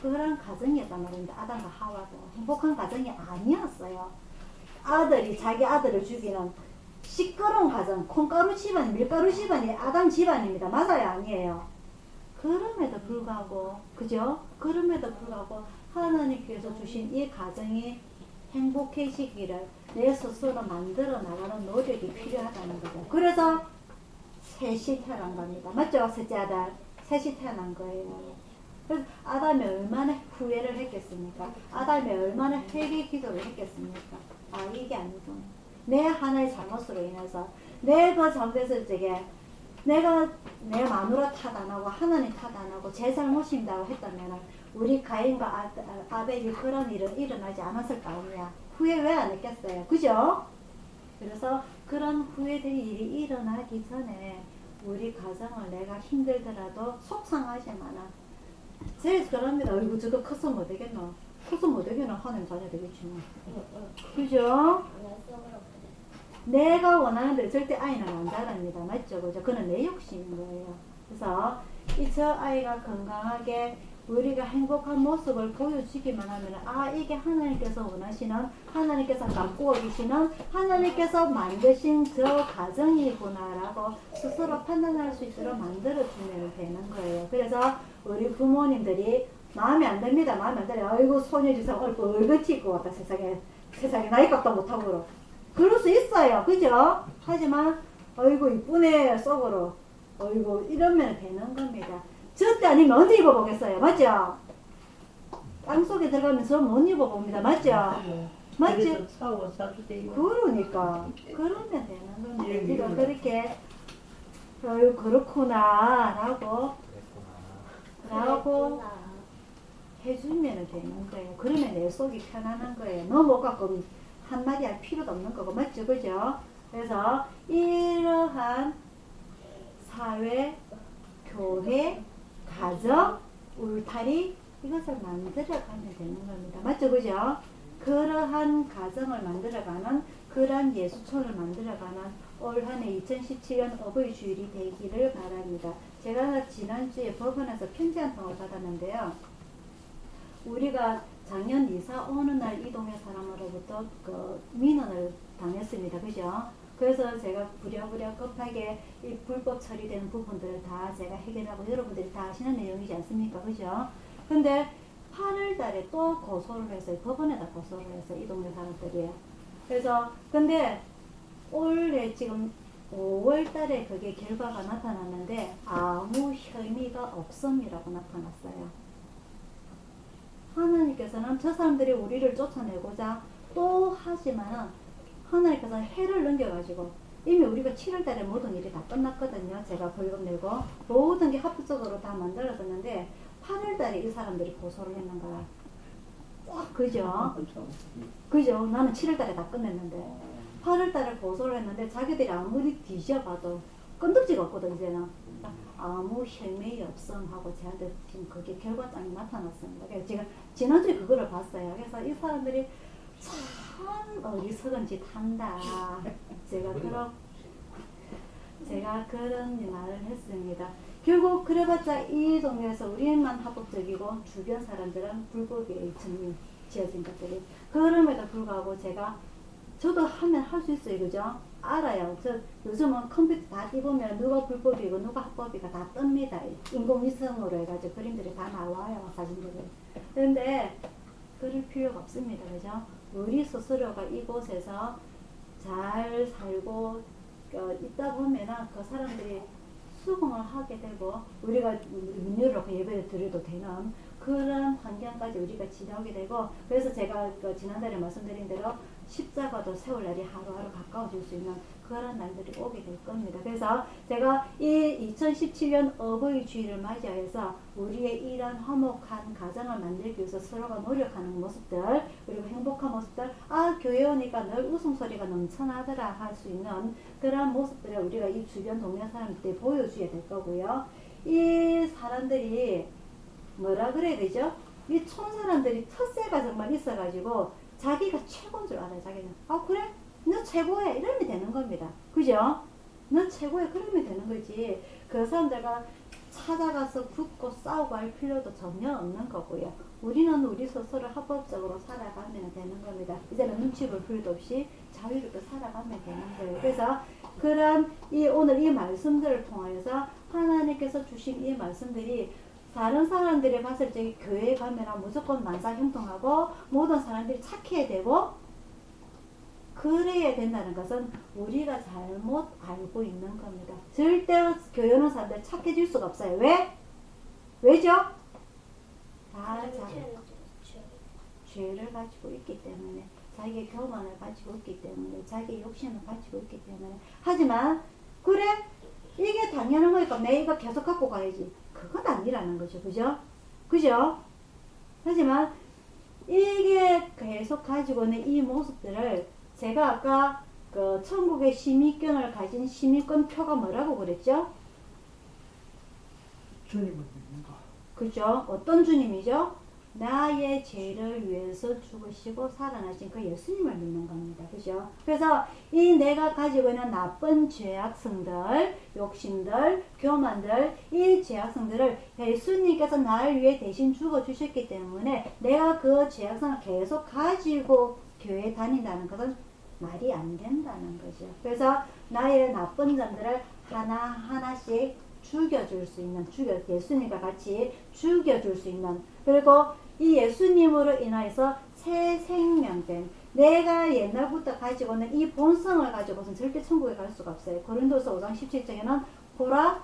그런 가정이었단 말입니다. 아담과 하와도 행복한 가정이 아니었어요. 아들이 자기 아들을 죽이는 시끄러운 가정, 콩가루 집안, 밀가루 집안이 아담 집안입니다. 맞아요? 아니에요? 그럼에도 불구하고 그죠? 그럼에도 불구하고 하나님께서 주신 이 가정이 행복해지기를 내 스스로 만들어 나가는 노력이 필요하다는 거죠. 그래서 셋이 태어난 겁니다. 맞죠? 셋째 아들 셋이 태어난 거예요. 그래서 아담이 얼마나 후회를 했겠습니까? 아담이 얼마나 회개 기도를 했겠습니까? 아 이게 아니고 내 하나의 잘못으로 인해서 내가 잘못해서 내가 내 마누라 탓 안 하고 하나님 탓 안 하고 제 잘못입니다고 했다면 우리 가인과 아벨이 그런 일은 일어나지 않았을 거 아니야. 후회 왜 안 했겠어요? 그죠? 그래서 그런 후회될 일이 일어나기 전에 우리 가정을 내가 힘들더라도 속상하지만은 제일 그럽니다. 어이구 저거 커서 못 되겠노? 커서 못 되겠노? 하나님 자녀 되겠지만. 그죠? 내가 원하는 대로 절대 아이는 안 자랍니다. 맞죠? 그죠? 그건 내 욕심인 거예요. 그래서 저 아이가 건강하게 우리가 행복한 모습을 보여주기만 하면 아 이게 하나님께서 원하시는 하나님께서 갖고 계시는 하나님께서 만드신 저 가정이구나라고 스스로 판단할 수 있도록 만들어주면 되는 거예요. 그래서 우리 부모님들이 마음에 안 듭니다. 마음에 안 들어요. 아이고 소녀주사 얼굴 입고 왔다 세상에 나이값도 못하고 그럴 수 있어요. 그죠? 하지만 아이고 이쁘네 속으로 아이고 이러면 되는 겁니다. 저때 아니면 언제 입어보겠어요? 맞죠? 땅속에 들어가면서 못 입어봅니다. 맞죠? 맞지? 그래서 사고 사도 되고. 그러니까 그러면 되는 겁니다. 우리가 그렇게 어유 그렇구나 라고 해주면 되는 거예요. 그러면 내 속이 편안한 거예요. 너 못 갖고 한마디 할 필요도 없는 거고 맞죠? 그죠? 그래서 이러한 사회, 교회, 가정, 울타리 이것을 만들어가면 되는 겁니다. 맞죠? 그죠? 그러한 가정을 만들어가는 그러한 예수촌을 만들어가는 올 한 해 2017년 어버이 주일이 되기를 바랍니다. 제가 지난주에 법원에서 편지 한 통을 받았는데요. 우리가 작년 이사 오는 날 이 동네 사람으로부터 그 민원을 당했습니다. 그죠? 그래서 제가 부랴부랴 급하게 이 불법 처리되는 부분들을 다 제가 해결하고 여러분들이 다 아시는 내용이지 않습니까? 그죠? 근데 8월 달에 또 고소를 했어요. 법원에다 고소를 했어요. 이 동네 사람들이에요. 그래서 근데 올해 지금 5월 달에 그게 결과가 나타났는데 아무 혐의가 없음이라고 나타났어요. 하나님께서는 저 사람들이 우리를 쫓아내고자 또 하지만은 하나님께서 해를 넘겨가지고 이미 우리가 7월 달에 모든 일이 다 끝났거든요. 제가 벌금 내고 모든 게 합법적으로 다 만들어졌는데 8월 달에 이 사람들이 고소를 했는 거야. 그죠? 그죠? 나는 7월 달에 다 끝냈는데 8월 달에 고소를 했는데 자기들이 아무리 뒤져봐도 끈덕지가 없거든. 이제는 아무 혐의 없음 하고 저한테 지금 그게 결과장이 나타났습니다. 그래서 제가 지난주에 그거를 봤어요. 그래서 이 사람들이 참 어리석은 짓 한다. 제가 그런 말을 했습니다. 결국 그래봤자 이 동네에서 우리만 합법적이고 주변 사람들은 불법에 지어진 것들이 그럼에도 불구하고 저도 하면 할 수 있어요. 그죠? 알아요. 요즘은 컴퓨터 다 띄보면 누가 불법이고 누가 합법이고 다 뜹니다. 인공위성으로 해가지고 그림들이 다 나와요. 사진들이. 그런데 그럴 필요가 없습니다. 그죠? 우리 스스로가 이곳에서 잘 살고 있다 보면은 그 사람들이 수긍을 하게 되고 우리가 문 열어놓고 예배를 드려도 되는 그런 환경까지 우리가 지나오게 되고 그래서 제가 지난달에 말씀드린 대로 십자가도 세울 날이 하루하루 가까워질 수 있는 그런 날들이 오게 될 겁니다. 그래서 제가 이 2017년 어버이 주일을 맞이해서 우리의 이런 화목한 가정을 만들기 위해서 서로가 노력하는 모습들 그리고 행복한 모습들 교회 오니까 늘 웃음소리가 넘쳐나더라 할 수 있는 그런 모습들을 우리가 이 주변 동네 사람들이 보여줘야 될 거고요. 이 사람들이 뭐라 그래야 되죠? 이 촌 사람들이 텃세가 정말 있어가지고 자기가 최고인 줄 알아요. 자기는 그래? 너 최고야 이러면 되는 겁니다. 그죠? 너 최고야 그러면 되는 거지. 그 사람들과 찾아가서 붙고 싸우고 할 필요도 전혀 없는 거고요. 우리는 우리 스스로 합법적으로 살아가면 되는 겁니다. 이제는 눈치 볼 필요도 없이 자유롭게 살아가면 되는 거예요. 그래서 그런 오늘 이 말씀들을 통해서 하나님께서 주신 이 말씀들이 다른 사람들이 봤을 때 교회에 가면 무조건 만사형통하고 모든 사람들이 착해야 되고 그래야 된다는 것은 우리가 잘못 알고 있는 겁니다. 절대 교회 오는 사람들 착해질 수가 없어요. 왜? 왜죠? 다 죄를 가지고 있기 때문에 자기의 교만을 가지고 있기 때문에 자기의 욕심을 가지고 있기 때문에 하지만 그래? 이게 당연한 거니까 내가 계속 갖고 가야지. 그건 아니라는 거죠. 그죠? 그죠? 하지만 이게 계속 가지고 있는 이 모습들을 제가 아까 그 천국의 시민권을 가진 시민권표가 뭐라고 그랬죠? 주님을 믿는 거. 그죠? 어떤 주님이죠? 나의 죄를 위해서 죽으시고 살아나신 그 예수님을 믿는 겁니다. 그죠? 그래서 이 내가 가지고 있는 나쁜 죄악성들, 욕심들, 교만들, 이 죄악성들을 예수님께서 나를 위해 대신 죽어주셨기 때문에 내가 그 죄악성을 계속 가지고 교회에 다닌다는 것은 말이 안 된다는 거죠. 그래서 나의 나쁜 점들을 하나하나씩 죽여줄 수 있는, 예수님과 같이 죽여줄 수 있는, 그리고 이 예수님으로 인해서 새 생명된, 내가 옛날부터 가지고 있는 이 본성을 가지고는 절대 천국에 갈 수가 없어요. 고린도서 5장 17절에는 보라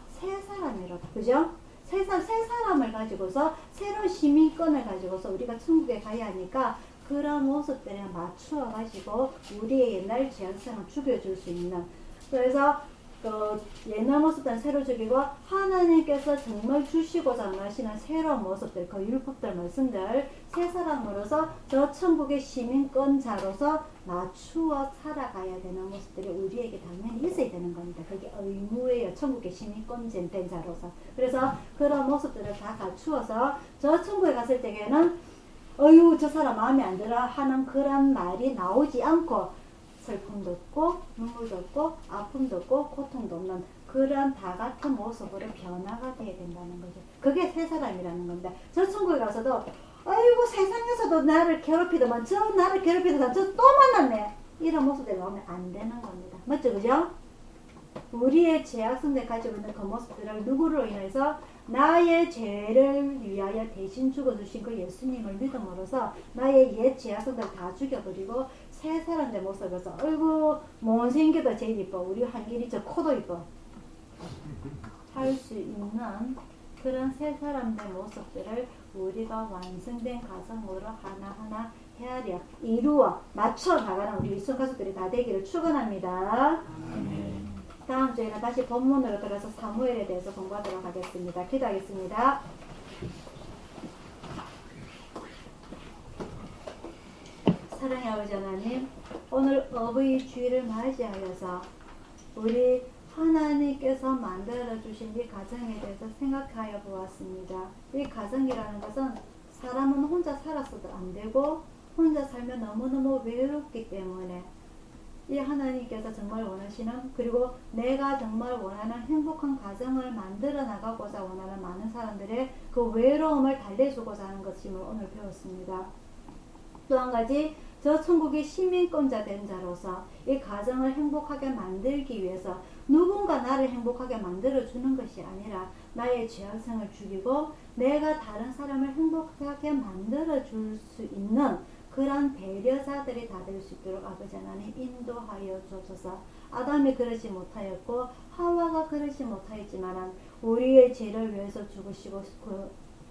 새 사람이로다. 그죠? 새 사람을 가지고서 새로운 시민권을 가지고서 우리가 천국에 가야 하니까 그런 모습들에 맞추어 가지고 우리의 옛날 죄악성을 죽여줄 수 있는, 그래서 그 옛날 모습들은 새로 죽이고 하나님께서 정말 주시고자 하시는 새로운 모습들, 그 율법들 말씀들 새 사람으로서 저 천국의 시민권자로서 맞추어 살아가야 되는 모습들이 우리에게 당연히 있어야 되는 겁니다. 그게 의무예요. 천국의 시민권된 자로서. 그래서 그런 모습들을 다 갖추어서 저 천국에 갔을 때에는 어휴 저 사람 마음에 안 들어 하는 그런 말이 나오지 않고 슬픔도 없고 눈물도 없고 아픔도 없고 고통도 없는 그런 다 같은 모습으로 변화가 돼야 된다는 거죠. 그게 새 사람이라는 겁니다. 저 천국에 가서도 아이고 세상에서도 나를 괴롭히더만 저 나를 괴롭히더만 저 또 만났네 이런 모습들이 나오면 안 되는 겁니다. 맞죠? 그죠? 우리의 죄악성들 가지고 있는 그 모습들을 누구로 인해서 나의 죄를 위하여 대신 죽어주신 그 예수님을 믿음으로써 나의 옛 죄악성들 다 죽여버리고 새 사람의 모습에서 어이구 못생겨도 제일 이뻐 우리 한길이 저 코도 이뻐 할 수 있는 그런 새 사람의 모습들을 우리가 완성된 가정으로 하나하나 헤아려 이루어 맞춰 나가는 우리 일선 가족들이 다 되기를 축원합니다. 다음 주에는 다시 본문으로 들어서 사무엘에 대해서 공부하도록 하겠습니다. 기도하겠습니다. 사랑의 아버지 하나님, 오늘 어버이 주일을 맞이하여서 우리 하나님께서 만들어주신 이 가정에 대해서 생각하여 보았습니다. 이 가정이라는 것은 사람은 혼자 살았어도 안 되고 혼자 살면 너무너무 외롭기 때문에 이 하나님께서 정말 원하시는, 그리고 내가 정말 원하는 행복한 가정을 만들어 나가고자 원하는 많은 사람들의 그 외로움을 달래주고자 하는 것임을 오늘 배웠습니다. 또 한 가지, 저 천국의 시민권자 된 자로서 이 가정을 행복하게 만들기 위해서 누군가 나를 행복하게 만들어주는 것이 아니라 나의 죄악성을 죽이고 내가 다른 사람을 행복하게 만들어줄 수 있는 그런 배려자들이 다 될 수 있도록 아버지 하나님 인도하여 주옵소서. 아담이 그러지 못하였고 하와가 그러지 못하였지만 우리의 죄를 위해서 죽으시고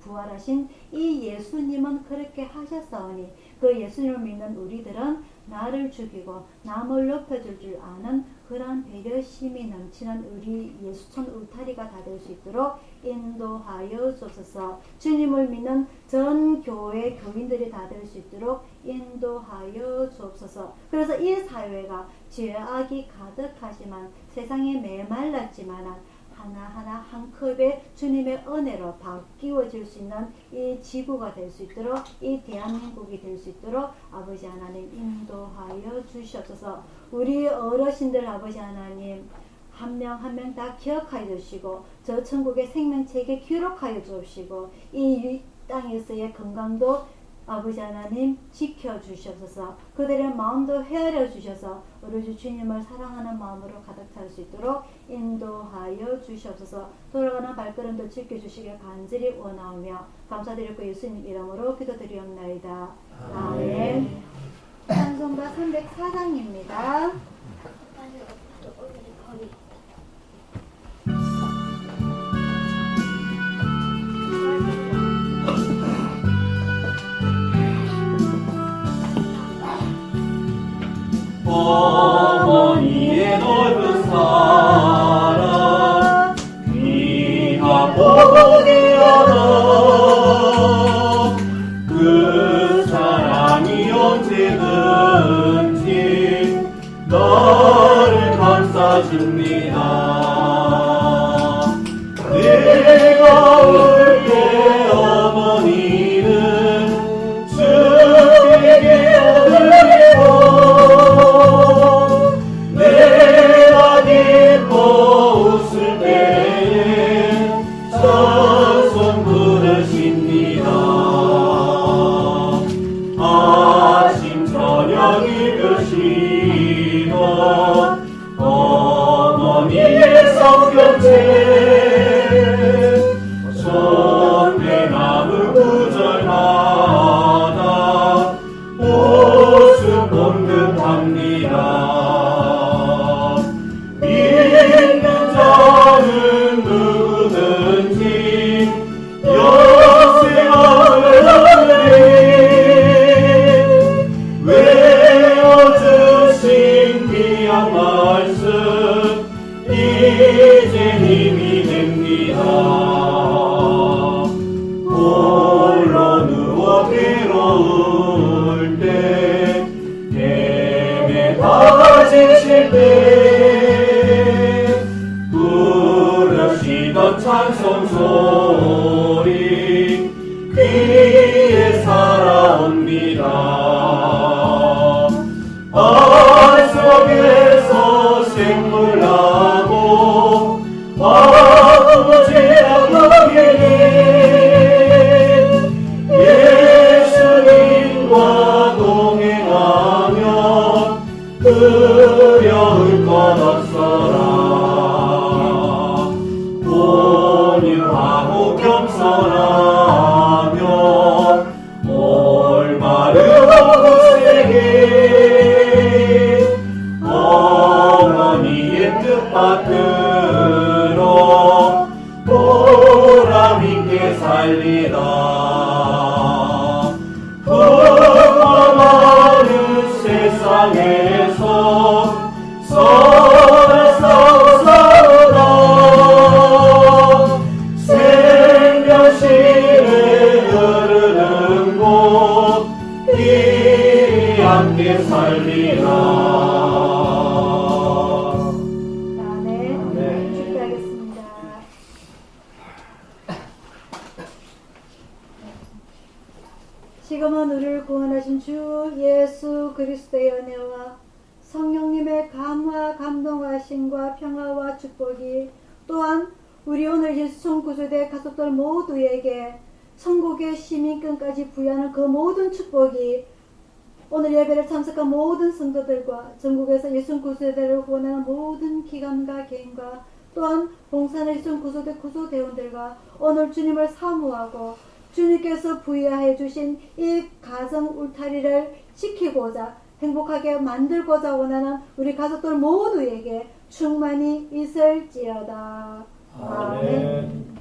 부활하신 이 예수님은 그렇게 하셨사오니 그 예수님을 믿는 우리들은 나를 죽이고 남을 높여줄 줄 아는 그런 배려심이 넘치는 우리 예수천 울타리가 다 될 수 있도록 인도하여 주옵소서. 주님을 믿는 전 교회 교인들이 다 될 수 있도록 인도하여 주옵소서. 그래서 이 사회가 죄악이 가득하지만 세상에 메말랐지만 하나하나 한 컵의 주님의 은혜로 바뀌어질 수 있는 이 지구가 될 수 있도록, 이 대한민국이 될 수 있도록 아버지 하나님 인도하여 주시옵소서. 우리 어르신들 아버지 하나님 한 명 한 명 다 기억하여 주시고 저 천국의 생명책에 기록하여 주옵시고 이 땅에서의 건강도 아버지 하나님 지켜주시옵소서. 그들의 마음도 헤아려 주셔서 우리 주 주님을 사랑하는 마음으로 가득 찰 수 있도록 인도하여 주시옵소서. 돌아가는 발걸음도 지켜주시길 간절히 원하오며 감사드리고 예수님 이름으로 기도드리옵나이다. 아멘. 찬송가 304장입니다. 어머니의 넓은 사랑 귀한 복이여라. 그 사랑이 언제든지 나를 감싸줍니다. 내가 울 때 어머니는 주에게 어울리고 내가 기뻐 웃을 때에 찬송 부르십니다. 아침 저녁 읽으시던 어머니의 성경책 손에 남은 구절마다 웃음 돋는답니다. 믿는 자는 누구든지 들어 보람 있게 살리다. 풍성하는 세상에서 선을 쌓사오다. 생명실에 흐르는 곳 이 함께 살리라. 아멘. 축도하겠습니다. 지금은 우리를 구원하신 주 예수 그리스도의 은혜와 성령님의 감화 감동하심과 평화와 축복이 또한 우리 오늘 예수송 구조대 가족들 모두에게 천국의 시민권까지 부여하는 그 모든 축복이 오늘 예배를 참석한 모든 성도들과 전국에서 예수송 구조대를 후원하는 모든 기관과 개인과 또한 봉사하는 예수송 구조대 구조대원들과 오늘 주님을 사모하고 주님께서 부여해 주신 이 가정 울타리를 지키고자 행복하게 만들고자 원하는 우리 가족들 모두에게 충만히 있을지어다. 아멘.